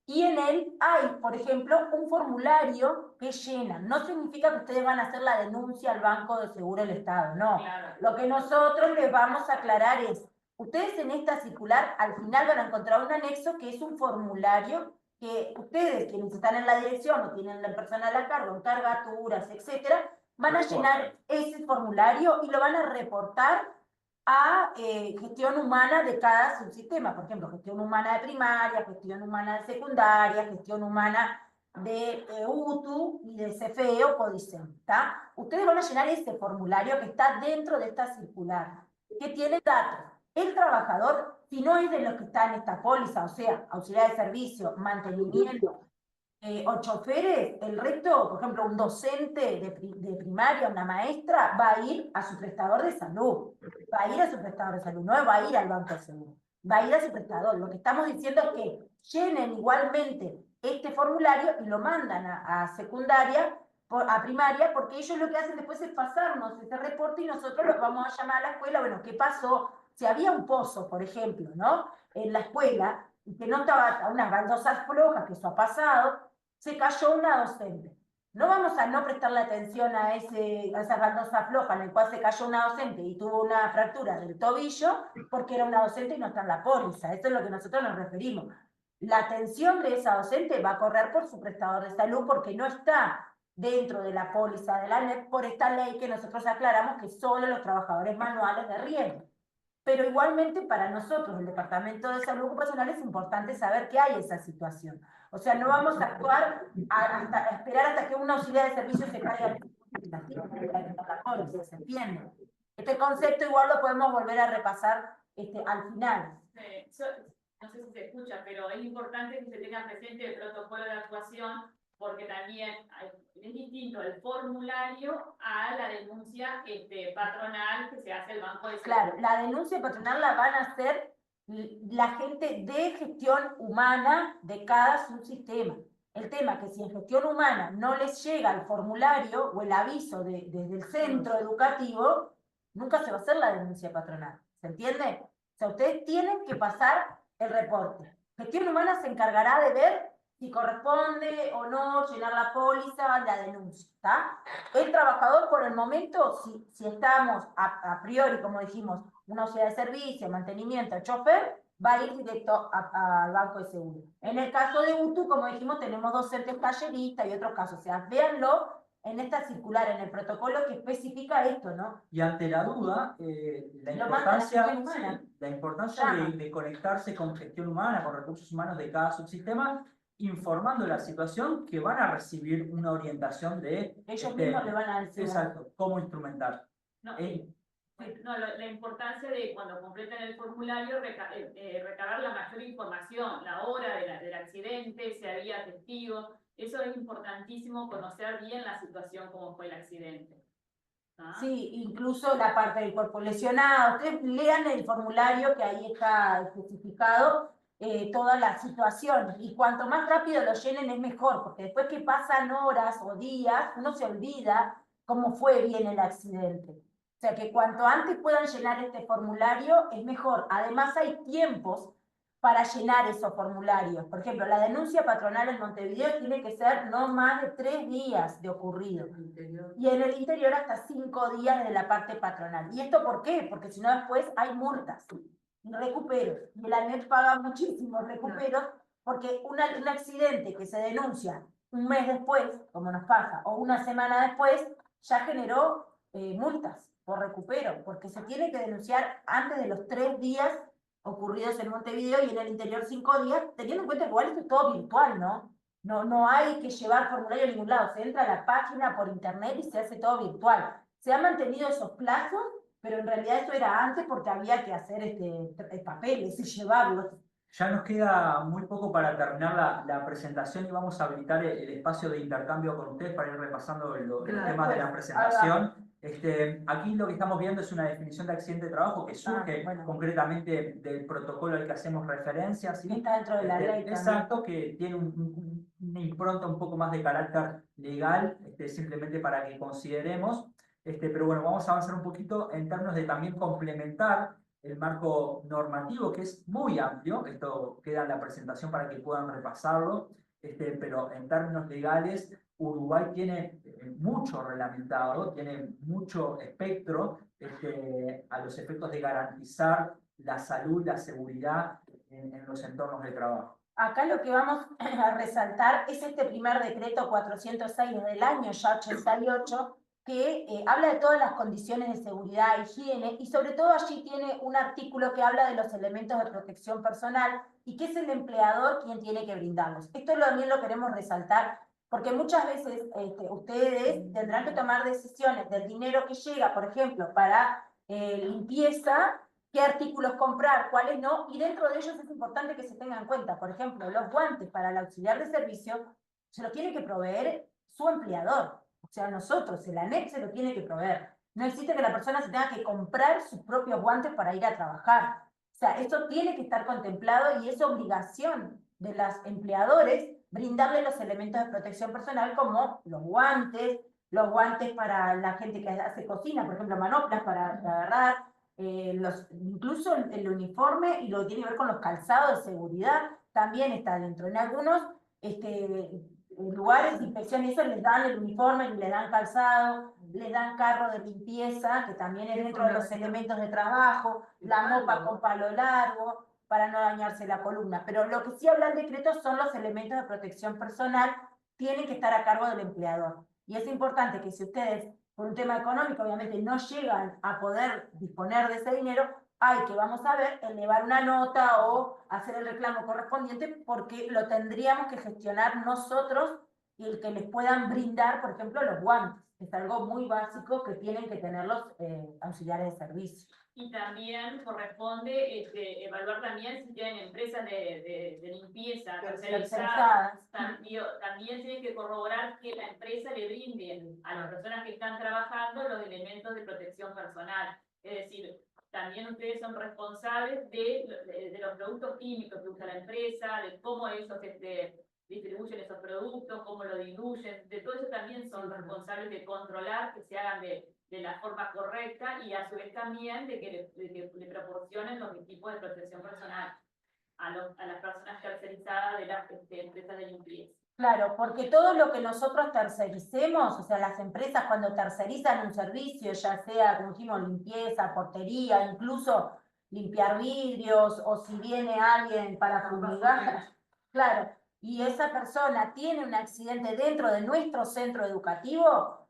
y en él hay, por ejemplo, un formulario que llenan. No significa que ustedes van a hacer la denuncia al Banco de Seguro del Estado, no. Claro. Lo que nosotros les vamos a aclarar es, ustedes en esta circular al final van a encontrar un anexo que es un formulario que ustedes, quienes están en la dirección o tienen la personal a cargo, encargaturas, etcétera, van a llenar ese formulario y lo van a reportar a gestión humana de cada subsistema. Por ejemplo, gestión humana de primaria, gestión humana de secundaria, gestión humana de UTU y de CFE o CODICEM, ¿está? Ustedes van a llenar ese formulario que está dentro de esta circular, que tiene datos. El trabajador, si no es de los que está en esta póliza, o sea, auxiliar de servicio, mantenimiento, o choferes, el resto, por ejemplo, un docente de primaria, una maestra, va a ir a su prestador de salud. Va a ir a su prestador de salud, no va a ir al banco de salud. Va a ir a su prestador. Lo que estamos diciendo es que llenen igualmente este formulario y lo mandan a secundaria, a primaria, porque ellos lo que hacen después es pasarnos ese reporte y nosotros los vamos a llamar a la escuela. Bueno, ¿qué pasó? Si había un pozo, por ejemplo, ¿no? En la escuela, y que no estaba unas baldosas flojas, que eso ha pasado, se cayó una docente. No vamos a no prestarle atención a esa baldosa floja en el cual se cayó una docente y tuvo una fractura del tobillo porque era una docente y no está en la póliza. Eso es lo que nosotros nos referimos. La atención de esa docente va a correr por su prestador de salud porque no está dentro de la póliza de la ANEP por esta ley que nosotros aclaramos que solo los trabajadores manuales de riesgo. Pero igualmente para nosotros, el Departamento de Salud Ocupacional, es importante saber que hay esa situación. O sea, no vamos a actuar a esperar hasta que una auxiliar de servicio se caiga se entiende. Este concepto igual lo podemos volver a repasar al final. No sé si se escucha, pero es importante que se tenga presente el protocolo de actuación, porque también es distinto el formulario a la denuncia patronal que se hace el Banco de Seguro. Claro, la denuncia patronal la van a hacer la gente de gestión humana de cada subsistema. El tema es que si en gestión humana no les llega el formulario o el aviso desde el centro educativo, nunca se va a hacer la denuncia patronal. ¿Se entiende? O sea, ustedes tienen que pasar el reporte. Gestión humana se encargará de ver si corresponde o no llenar la póliza, la denuncia, ¿está? El trabajador, por el momento, si estamos a priori, como dijimos, una auxiliar de servicio, mantenimiento, chofer, va a ir directo al banco de seguro. En el caso de UTU, como dijimos, tenemos docentes talleristas y otros casos. O sea, véanlo en esta circular, en el protocolo que especifica esto, ¿no? Y ante la duda, la importancia de conectarse con gestión humana, con recursos humanos de cada subsistema, informando la situación que van a recibir una orientación de... Ellos mismos le van a decir. Exacto, cómo instrumentar. La importancia de cuando completen el formulario recabar la mayor información, la hora del accidente, si había testigos. Eso es importantísimo, conocer bien la situación, cómo fue el accidente. ¿Ah? Sí, incluso la parte del cuerpo lesionado. Ustedes lean el formulario que ahí está especificado, toda la situación. Y cuanto más rápido lo llenen es mejor, porque después que pasan horas o días, uno se olvida cómo fue bien el accidente. O sea que cuanto antes puedan llenar este formulario es mejor. Además hay tiempos para llenar esos formularios. Por ejemplo, la denuncia patronal en Montevideo tiene que ser no más de 3 días de ocurrido. Y en el interior hasta 5 días de la parte patronal. ¿Y esto por qué? Porque si no después hay multas, recuperos. Y la ANEP paga muchísimos recuperos porque un accidente que se denuncia un mes después, como nos pasa, o una semana después, ya generó multas por recupero, porque se tiene que denunciar antes de los 3 días ocurridos en Montevideo y en el interior 5 días, teniendo en cuenta que igual esto es todo virtual, ¿no? No hay que llevar formulario a ningún lado, se entra a la página por internet y se hace todo virtual. Se han mantenido esos plazos, pero en realidad esto era antes porque había que hacer papeles y llevarlos. Ya nos queda muy poco para terminar la presentación y vamos a habilitar el espacio de intercambio con ustedes para ir repasando los temas de la presentación. Aquí lo que estamos viendo es una definición de accidente de trabajo que surge concretamente del protocolo al que hacemos referencia. ¿Sí? Está dentro de la ley exacto, que tiene una impronta un poco más de carácter legal, simplemente para que consideremos. Pero bueno, vamos a avanzar un poquito en términos de también complementar el marco normativo, que es muy amplio. Esto queda en la presentación para que puedan repasarlo, pero en términos legales, Uruguay tiene mucho reglamentado, tiene mucho espectro a los efectos de garantizar la salud, la seguridad en los entornos de trabajo. Acá lo que vamos a resaltar es este primer decreto 406 del año ya 88, que habla de todas las condiciones de seguridad, higiene, y sobre todo allí tiene un artículo que habla de los elementos de protección personal y que es el empleador quien tiene que brindarlos. Esto también lo queremos resaltar porque muchas veces ustedes tendrán que tomar decisiones del dinero que llega, por ejemplo, para limpieza, qué artículos comprar, cuáles no, y dentro de ellos es importante que se tengan en cuenta. Por ejemplo, los guantes para el auxiliar de servicio se los tiene que proveer su empleador. O sea, nosotros, el ANEP se lo tiene que proveer. No existe que la persona se tenga que comprar sus propios guantes para ir a trabajar. O sea, esto tiene que estar contemplado y es obligación de los empleadores brindarle los elementos de protección personal como los guantes para la gente que hace cocina, por ejemplo, manoplas para agarrar, incluso el uniforme y lo que tiene que ver con los calzados de seguridad también está dentro. En algunos lugares de inspección y eso les dan el uniforme, les dan calzado, les dan carro de limpieza, que también es dentro de los elementos de trabajo, la mopa con palo largo, para no dañarse la columna. Pero lo que sí habla el decreto son los elementos de protección personal, tienen que estar a cargo del empleador. Y es importante que si ustedes, por un tema económico, obviamente no llegan a poder disponer de ese dinero, hay que, vamos a ver, elevar una nota o hacer el reclamo correspondiente porque lo tendríamos que gestionar nosotros y el que les puedan brindar, por ejemplo, los guantes. Es algo muy básico que tienen que tener los auxiliares de servicio. Y también corresponde evaluar también si tienen empresas de limpieza tercerizadas. También tienen que corroborar que la empresa le brinde a las personas que están trabajando los elementos de protección personal. Es decir, también ustedes son responsables de los productos químicos que usa la empresa, de cómo ellos distribuyen esos productos, cómo lo diluyen, de todo eso también son responsables de controlar que se hagan de la forma correcta y a su vez también de que le proporcionen los equipos de protección personal a las personas tercerizadas de las empresas de limpieza. Claro, porque todo lo que nosotros tercericemos, o sea, las empresas cuando tercerizan un servicio, ya sea, como dijimos, limpieza, portería, incluso limpiar vidrios, o si viene alguien para fumigar, claro, y esa persona tiene un accidente dentro de nuestro centro educativo,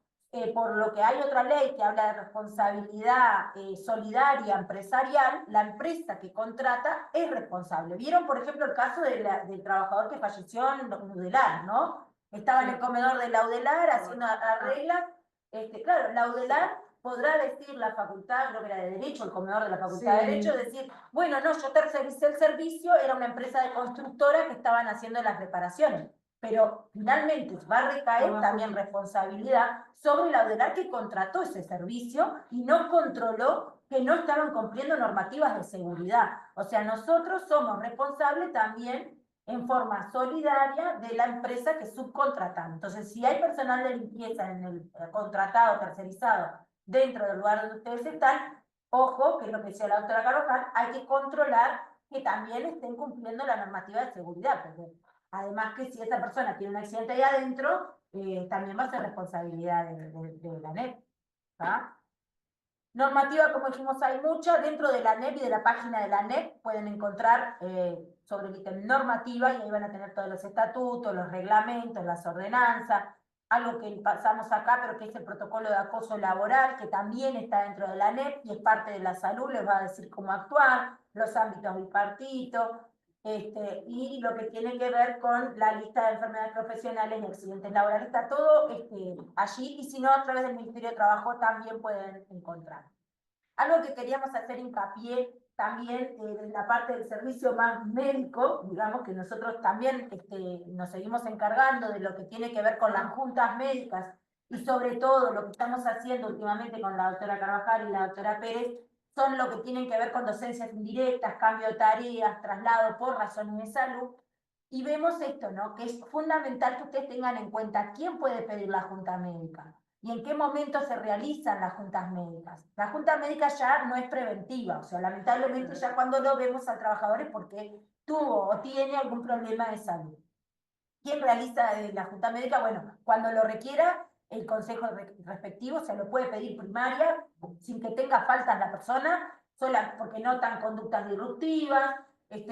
por lo que hay otra ley que habla de responsabilidad solidaria empresarial, la empresa que contrata es responsable. ¿Vieron, por ejemplo, el caso del trabajador que falleció en Laudelar, ¿no? Estaba en el comedor de Laudelar haciendo arreglas. Claro, Laudelar podrá decir la facultad, creo que era de Derecho, el comedor de la Facultad de Derecho, decir, bueno, no, yo tercericé el servicio, era una empresa de constructora que estaban haciendo las reparaciones. Pero finalmente va a recaer también responsabilidad sobre la Laudelar que contrató ese servicio y no controló que no estaban cumpliendo normativas de seguridad. O sea, nosotros somos responsables también en forma solidaria de la empresa que subcontratan. Entonces, si hay personal de limpieza en el contratado, tercerizado, dentro del lugar donde ustedes están, ojo, que es lo que decía la doctora Carvajal, hay que controlar que también estén cumpliendo la normativa de seguridad, porque además que si esa persona tiene un accidente ahí adentro, también va a ser responsabilidad de la ANEP. ¿Tá? Normativa, como dijimos, hay mucha. Dentro de la ANEP y de la página de la ANEP pueden encontrar sobre el ítem normativa y ahí van a tener todos los estatutos, los reglamentos, las ordenanzas, algo que pasamos acá, pero que es el protocolo de acoso laboral, que también está dentro de la ANEP y es parte de la salud, les va a decir cómo actuar, los ámbitos bipartitos, y lo que tiene que ver con la lista de enfermedades profesionales y accidentes laborales, está todo allí, y si no, a través del Ministerio de Trabajo también pueden encontrar. Algo que queríamos hacer hincapié también en la parte del servicio más médico, digamos que nosotros también nos seguimos encargando de lo que tiene que ver con las juntas médicas y sobre todo lo que estamos haciendo últimamente con la doctora Carvajal y la doctora Pérez, son lo que tienen que ver con docencias indirectas, cambio de tareas, traslado por razones de salud. Y vemos esto, ¿no? Que es fundamental que ustedes tengan en cuenta quién puede pedir la junta médica y en qué momento se realizan las juntas médicas. La junta médica ya no es preventiva, o sea, lamentablemente ya cuando lo vemos al trabajador es porque tuvo o tiene algún problema de salud. ¿Quién realiza la junta médica? Bueno, cuando lo requiera el consejo respectivo, se lo puede pedir primaria, sin que tenga faltas la persona, sola porque notan conductas disruptivas.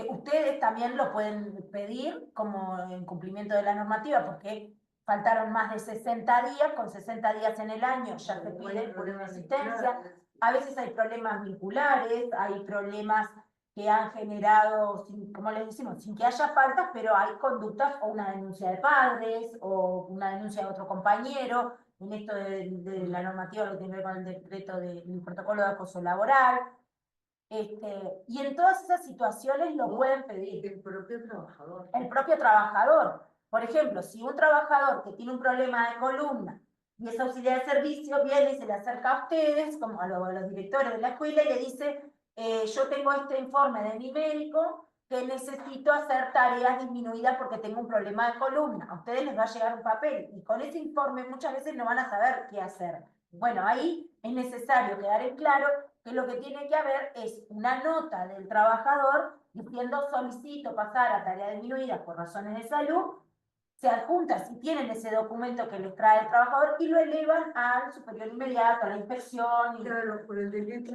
Ustedes también lo pueden pedir como en cumplimiento de la normativa, porque faltaron más de 60 días, con 60 días en el año ya se pide por una asistencia. A veces hay problemas vinculares, hay problemas que han generado, como les decimos, sin que haya faltas, pero hay conductas o una denuncia de padres o una denuncia de otro compañero, en esto de la normativa que tiene que ver con el decreto del protocolo de acoso laboral. Y en todas esas situaciones lo pueden pedir. El propio trabajador. El propio trabajador. Por ejemplo, si un trabajador que tiene un problema de columna y es auxiliar de servicio, viene y se le acerca a ustedes, como a los directores de la escuela, y le dice, yo tengo este informe de mi médico que necesito hacer tareas disminuidas porque tengo un problema de columna. A ustedes les va a llegar un papel y con ese informe muchas veces no van a saber qué hacer. Bueno, ahí es necesario quedar en claro que lo que tiene que haber es una nota del trabajador diciendo solicito pasar a tareas disminuidas por razones de salud, se adjunta si tienen ese documento que les trae el trabajador y lo elevan al superior inmediato, a la inspección. Claro, por el decreto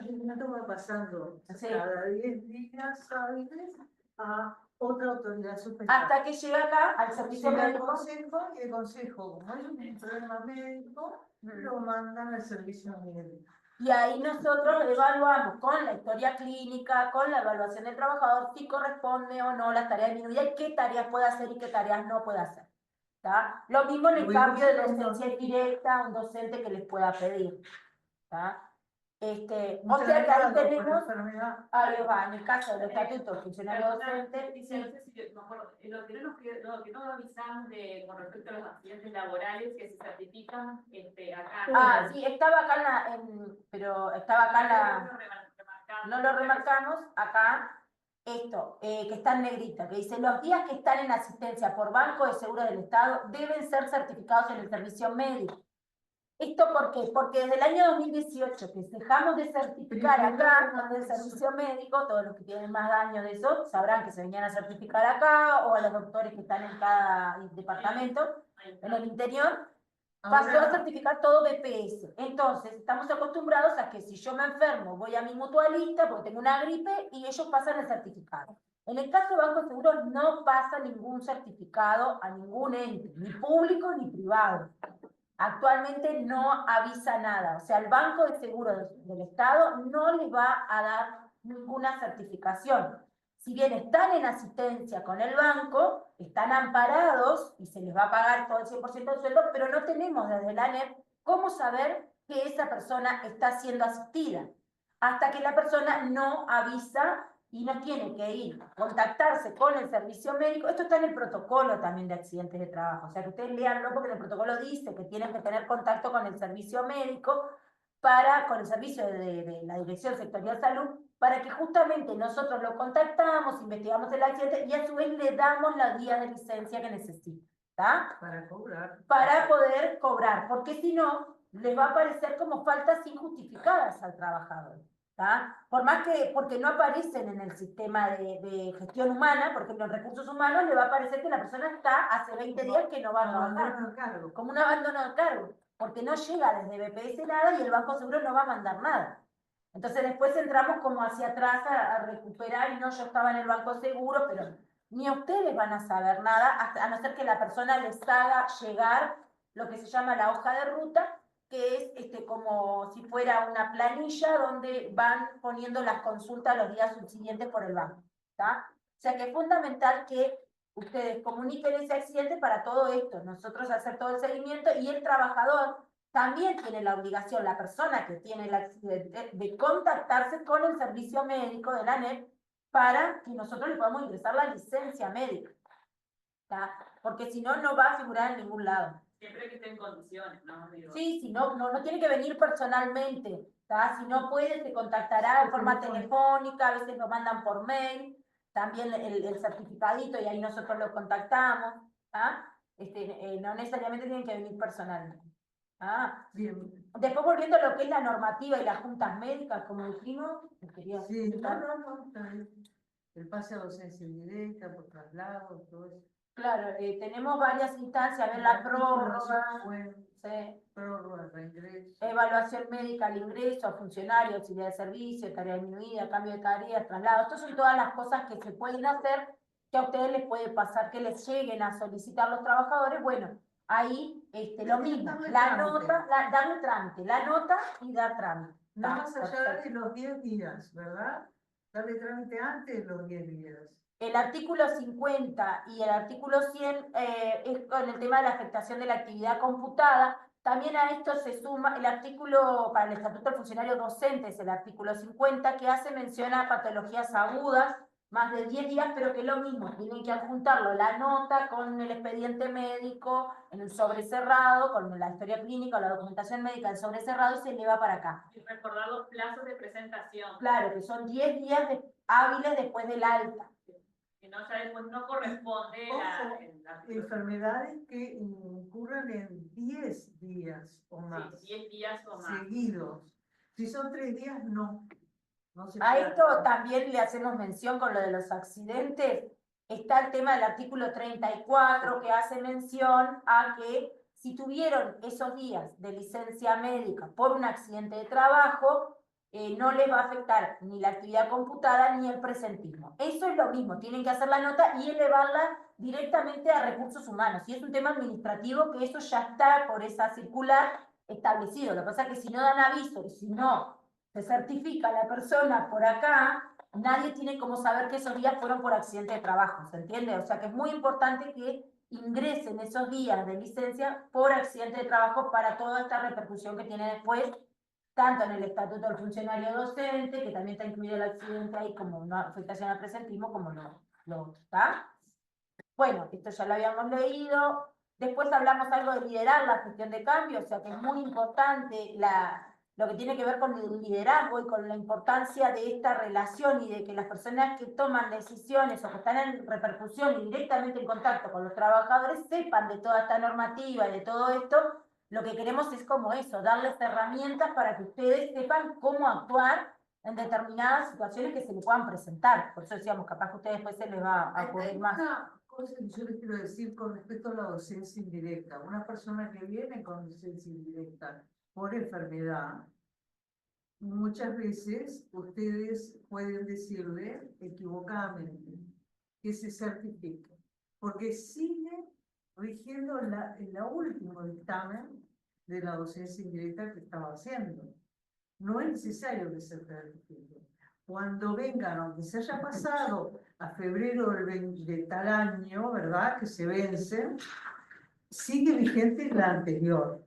va pasando Sí. cada 10 días hábiles a otra autoridad superior. Hasta que llega acá al servicio Llega al médico. consejo y el consejo, como es un problema médico, lo mandan al servicio médico. Y ahí nosotros evaluamos con la historia clínica, con la evaluación del trabajador, si corresponde o no las tareas disminuidas y qué tareas puede hacer y qué tareas no puede hacer. ¿Tá? Lo mismo en el cambio de docencia indirecta, un docente que les pueda pedir. ¿Tá? O sea que ahí tenemos, ahí va, en el caso del estatuto funcionario docente. Dice, no sé si me acuerdo, lo que no avisamos con respecto a los accidentes laborales que se certifican acá. Sí, estaba acá pero estaba acá no lo remarcamos, acá, esto, que está en negrita, que dice, los días que están en asistencia por Banco de Seguro del Estado deben ser certificados en el servicio médico. ¿Esto por qué? Porque desde el año 2018 que dejamos de certificar acá con el servicio médico, todos los que tienen más daño de eso sabrán que se venían a certificar acá, o a los doctores que están en cada departamento, en el interior, pasó a certificar todo BPS. Entonces, estamos acostumbrados a que si yo me enfermo, voy a mi mutualista porque tengo una gripe y ellos pasan el certificado. En el caso de Banco de Seguros no pasa ningún certificado a ningún ente, ni público ni privado. Actualmente no avisa nada, o sea, el Banco de Seguros del Estado no les va a dar ninguna certificación. Si bien están en asistencia con el banco, están amparados y se les va a pagar todo el 100% del sueldo, pero no tenemos desde la ANEP cómo saber que esa persona está siendo asistida, hasta que la persona no avisa y no tiene que ir a contactarse con el servicio médico. Esto está en el protocolo también de accidentes de trabajo, o sea que ustedes leanlo porque en el protocolo dice que tienen que tener contacto con el servicio médico con el servicio de la Dirección Sectorial de Salud para que justamente nosotros lo contactamos, investigamos el accidente y a su vez le damos la guía de licencia que necesita, ¿tá? Para cobrar. Para poder cobrar, porque si no, les va a aparecer como faltas injustificadas al trabajador, ¿tá? Por más que, porque no aparecen en el sistema de gestión humana, por ejemplo, en recursos humanos, le va a aparecer que la persona está hace 20 días que no va a trabajar, Abandono de cargo. como un abandono de cargo, porque no llega desde BPS nada y el Banco Seguro no va a mandar nada. Entonces después entramos como hacia atrás a recuperar, y no, yo estaba en el Banco Seguro, pero ni ustedes van a saber nada, hasta, a no ser que la persona les haga llegar lo que se llama la hoja de ruta, que es como si fuera una planilla donde van poniendo las consultas los días subsiguientes por el banco, ¿tá? O sea que es fundamental que ustedes comuniquen ese accidente para todo esto, nosotros hacer todo el seguimiento, y el trabajador también tiene la obligación, la persona que tiene el accidente, de contactarse con el servicio médico de la ANEP para que nosotros le podamos ingresar la licencia médica, ¿tá? Porque si no, no va a figurar en ningún lado. Siempre que esté en condiciones, ¿no? Digo, Sí, si no, no tiene que venir personalmente, ¿tá? Si no puede, se contactará de forma telefónica, a veces lo mandan por mail, también el certificadito, y ahí nosotros lo contactamos, ¿tá? No necesariamente tienen que venir personalmente. Bien. Después, volviendo a lo que es la normativa y las juntas médicas, como dijimos, quería Sí, citar. no, está bien. El pase a docencia indirecta, por traslado, todo eso. Claro, tenemos varias instancias, a ver, la prórroga, Bueno, sí, prórroga, reingreso. evaluación médica al ingreso, a funcionario, auxiliar de servicio, tarea disminuida, cambio de tareas, traslado. Estas son todas las cosas que se pueden hacer, que a ustedes les puede pasar, que les lleguen a solicitar los trabajadores. Bueno, ahí lo mismo, Darle la trámite. nota, darle trámite, la nota y dar trámite. No ¿tá? más allá Perfecto. de los 10 días, ¿verdad? Darle trámite antes de los 10 días. El artículo 50 y el artículo 100 es con el tema de la afectación de la actividad computada. También a esto se suma el artículo para el Estatuto del Funcionario Docente, es el artículo 50, que hace mención a patologías agudas, más de 10 días, pero que es lo mismo, tienen que adjuntarlo la nota con el expediente médico, en el sobre cerrado, con la historia clínica o la documentación médica en sobre cerrado, y se eleva para acá. y recordar los plazos de presentación. Claro, que son 10 días hábiles después del alta. Que no, ya después no corresponde Ojo, la enfermedades que incurran en 10 días o más. sí, 10 días o más. Seguidos. Si son 3 días, no. No se A puede esto hacer. también le hacemos mención con lo de los accidentes. Está el tema del artículo 34 que hace mención a que si tuvieron esos días de licencia médica por un accidente de trabajo, no les va a afectar ni la actividad computada ni el presentismo. Eso es lo mismo, tienen que hacer la nota y elevarla directamente a recursos humanos. Y es un tema administrativo que eso ya está por esa circular establecido. Lo que pasa es que si no dan aviso y si no se certifica a la persona por acá, nadie tiene como saber que esos días fueron por accidente de trabajo, ¿se entiende? O sea que es muy importante que ingresen esos días de licencia por accidente de trabajo para toda esta repercusión que tiene después, tanto en el Estatuto del Funcionario Docente, que también está incluido el accidente ahí como una afectación al presentismo, como lo otro, ¿está? Bueno, esto ya lo habíamos leído. Después hablamos algo de liderar la gestión de cambio, o sea que es muy importante lo que tiene que ver con el liderazgo y con la importancia de esta relación, y de que las personas que toman decisiones o que están en repercusión y directamente en contacto con los trabajadores sepan de toda esta normativa y de todo esto. Lo que queremos es como eso, darles herramientas para que ustedes sepan cómo actuar en determinadas situaciones que se les puedan presentar. Por eso decíamos, capaz que a ustedes después se les va a ocurrir más. Una cosa que yo les quiero decir con respecto a la docencia indirecta. Una persona que viene con docencia indirecta por enfermedad, muchas veces ustedes pueden decirle equivocadamente que se certifique, porque sigue rigiendo el último dictamen de la docencia indirecta que estaba haciendo. No es necesario que se certifique. Cuando vengan, aunque se haya pasado a febrero de tal año, ¿verdad? Que se vencen, sigue vigente la anterior.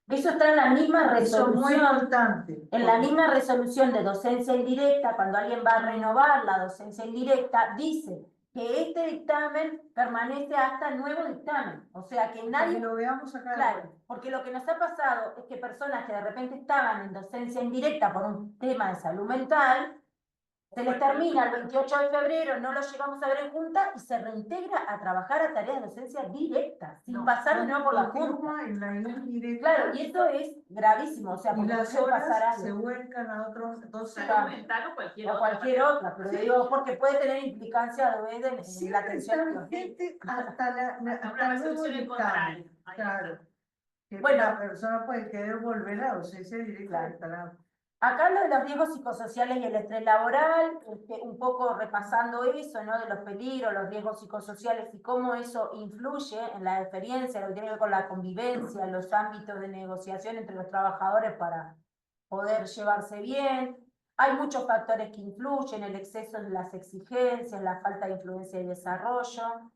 Eso está en la misma Eso es muy resolución. importante. En la misma resolución de docencia indirecta, cuando alguien va a renovar la docencia indirecta, dice que este dictamen permanece hasta nuevo dictamen. O sea que Para nadie... que lo veamos acá. Claro, porque lo que nos ha pasado es que personas que de repente estaban en docencia indirecta por un tema de salud mental, Se les termina el 28 de febrero, no lo llegamos a ver en junta y se reintegra a trabajar a tareas de docencia directa, sin pasar de nuevo por la junta. Continúa en la indirecta. Claro, y eso es gravísimo, o sea, Y porque las puede pasar horas algo. se vuelcan a otros 12 Salud años. mental o cualquier O otra. cualquier otra, pero digo, porque puede tener implicancia de en la Siempre atención. está vigente hasta Hasta una hasta el nuevo resolución en dictamen. contrario. Ahí Claro. está. Que Bueno. la persona puede querer volver a la docencia directa Claro. del talado. Acá lo de los riesgos psicosociales y el estrés laboral, un poco repasando eso, ¿no? De los peligros, los riesgos psicosociales y cómo eso influye en la experiencia, lo que tiene que ver con la convivencia, los ámbitos de negociación entre los trabajadores para poder llevarse bien. Hay muchos factores que influyen, el exceso de las exigencias, la falta de influencia y desarrollo,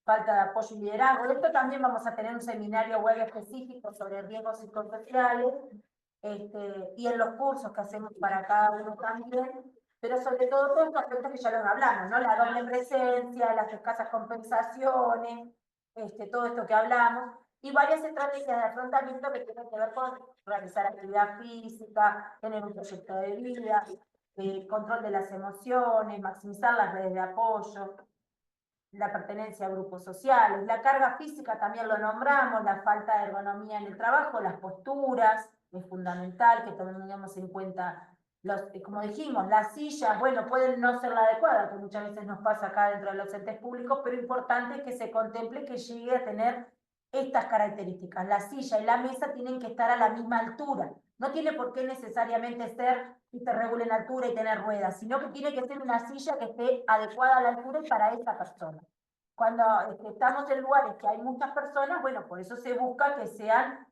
falta de apoyo y liderazgo. De esto también vamos a tener un seminario web específico sobre riesgos psicosociales, y en los cursos que hacemos para cada uno también, pero sobre todo todos estos aspectos que ya los hablamos, ¿no? La doble presencia, las escasas compensaciones, todo esto que hablamos, y varias estrategias de afrontamiento que tienen que ver con realizar actividad física, tener un proyecto de vida, control de las emociones, maximizar las redes de apoyo, la pertenencia a grupos sociales, la carga física también lo nombramos, la falta de ergonomía en el trabajo, las posturas, es fundamental que tengamos en cuenta, como dijimos, las sillas, bueno, pueden no ser la adecuada, que muchas veces nos pasa acá dentro de los entes públicos, pero importante es que se contemple que llegue a tener estas características. La silla y la mesa tienen que estar a la misma altura, no tiene por qué necesariamente ser que te regule en altura y tener ruedas, sino que tiene que ser una silla que esté adecuada a la altura y para esa persona. Cuando estamos en lugares que hay muchas personas, bueno, por eso se busca que sean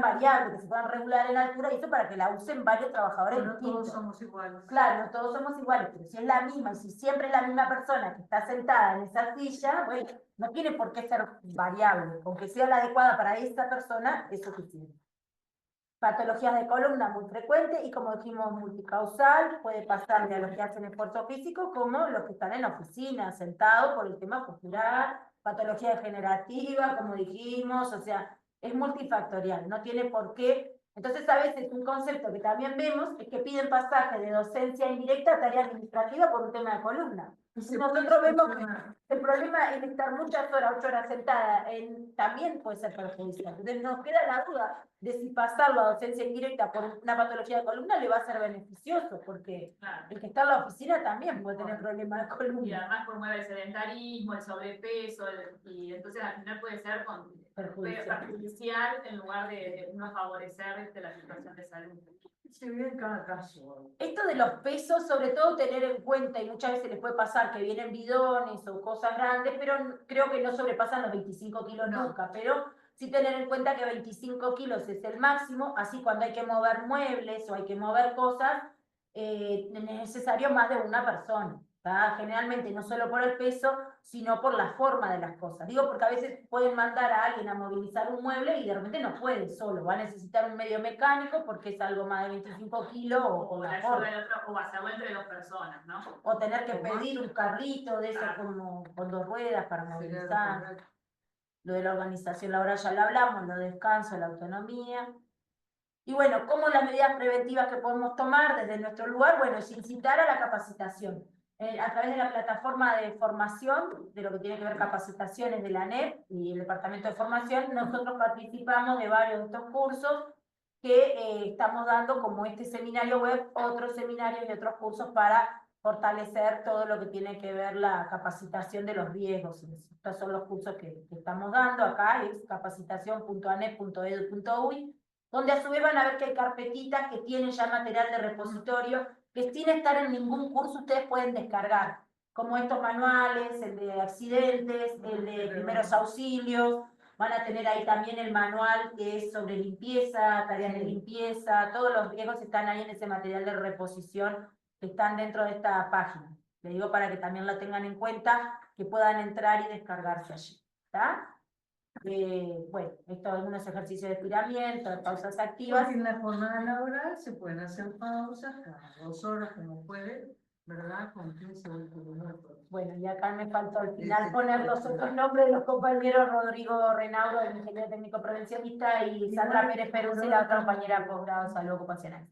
variables, que se puedan regular en altura, y eso para que la usen varios trabajadores No distintos. todos somos iguales. Claro, no todos somos iguales, pero si es la misma, y si siempre es la misma persona que está sentada en esa silla, bueno, no tiene por qué ser variable, aunque sea la adecuada para esa persona, es suficiente. Patologías de columna muy frecuentes y, como dijimos, multicausal, puede pasar de los que hacen esfuerzo físico como los que están en la oficina, sentados por el tema postural, patología degenerativa, como dijimos, o sea, es multifactorial, no tiene por qué. Entonces, a veces un concepto que también vemos es que piden pasaje de docencia indirecta a tarea administrativa por un tema de columna. Y nosotros vemos que el problema es estar muchas horas, 8 horas sentada, también puede ser perjudicial. Entonces nos queda la duda de si pasarlo a docencia indirecta por una patología de columna le va a ser beneficioso, porque Claro. el que está en la oficina también puede tener problemas de Y columna. además promueve el sedentarismo, el sobrepeso, y entonces al final puede ser perjudicial en lugar de no favorecer la situación de salud. Se ve en cada caso. Esto de los pesos, sobre todo tener en cuenta, y muchas veces les puede pasar que vienen bidones o cosas grandes, pero creo que no sobrepasan los 25 kilos nunca, pero sí tener en cuenta que 25 kilos es el máximo, así cuando hay que mover muebles o hay que mover cosas, es necesario más de una persona. Generalmente no solo por el peso, sino por la forma de las cosas. Digo porque a veces pueden mandar a alguien a movilizar un mueble y de repente no puede solo, va a necesitar un medio mecánico porque es algo más de 25 kilos O la la forma. ayuda de otro, o hacerlo entre dos personas, ¿no? O tener que pedir un carrito de esos como con 2 ruedas para movilizar. Lo de la organización laboral ya lo hablamos, lo de descanso, la autonomía. Y bueno, ¿cómo las medidas preventivas que podemos tomar desde nuestro lugar? Bueno, es incitar a la capacitación. A través de la plataforma de formación, de lo que tiene que ver capacitaciones de la ANEP y el Departamento de Formación, nosotros participamos de varios de estos cursos que estamos dando, como este seminario web, otros seminarios y otros cursos para fortalecer todo lo que tiene que ver la capacitación de los riesgos. Estos son los cursos que estamos dando acá, es capacitación.anep.edu.uy, donde a su vez van a ver que hay carpetitas que tienen ya material de repositorio, que sin estar en ningún curso ustedes pueden descargar, como estos manuales, el de accidentes, el de primeros auxilios. Van a tener ahí también el manual que es sobre limpieza, tareas de limpieza, todos los riesgos están ahí en ese material de reposición que están dentro de esta página. Le digo para que también lo tengan en cuenta, que puedan entrar y descargarse allí. ¿Está? Bueno, esto algunos ejercicios de estiramiento, de pausas activas. Porque en la jornada laboral se pueden hacer pausas cada 2 horas como puede, ¿verdad? Con 15 o 20 minutos. Bueno, y acá me faltó al final poner los otros nombres de los compañeros: Rodrigo Renauro, del ingeniero técnico prevencionista, y Sandra Pérez Peruzzi, la otra compañera de posgrado de salud ocupacional.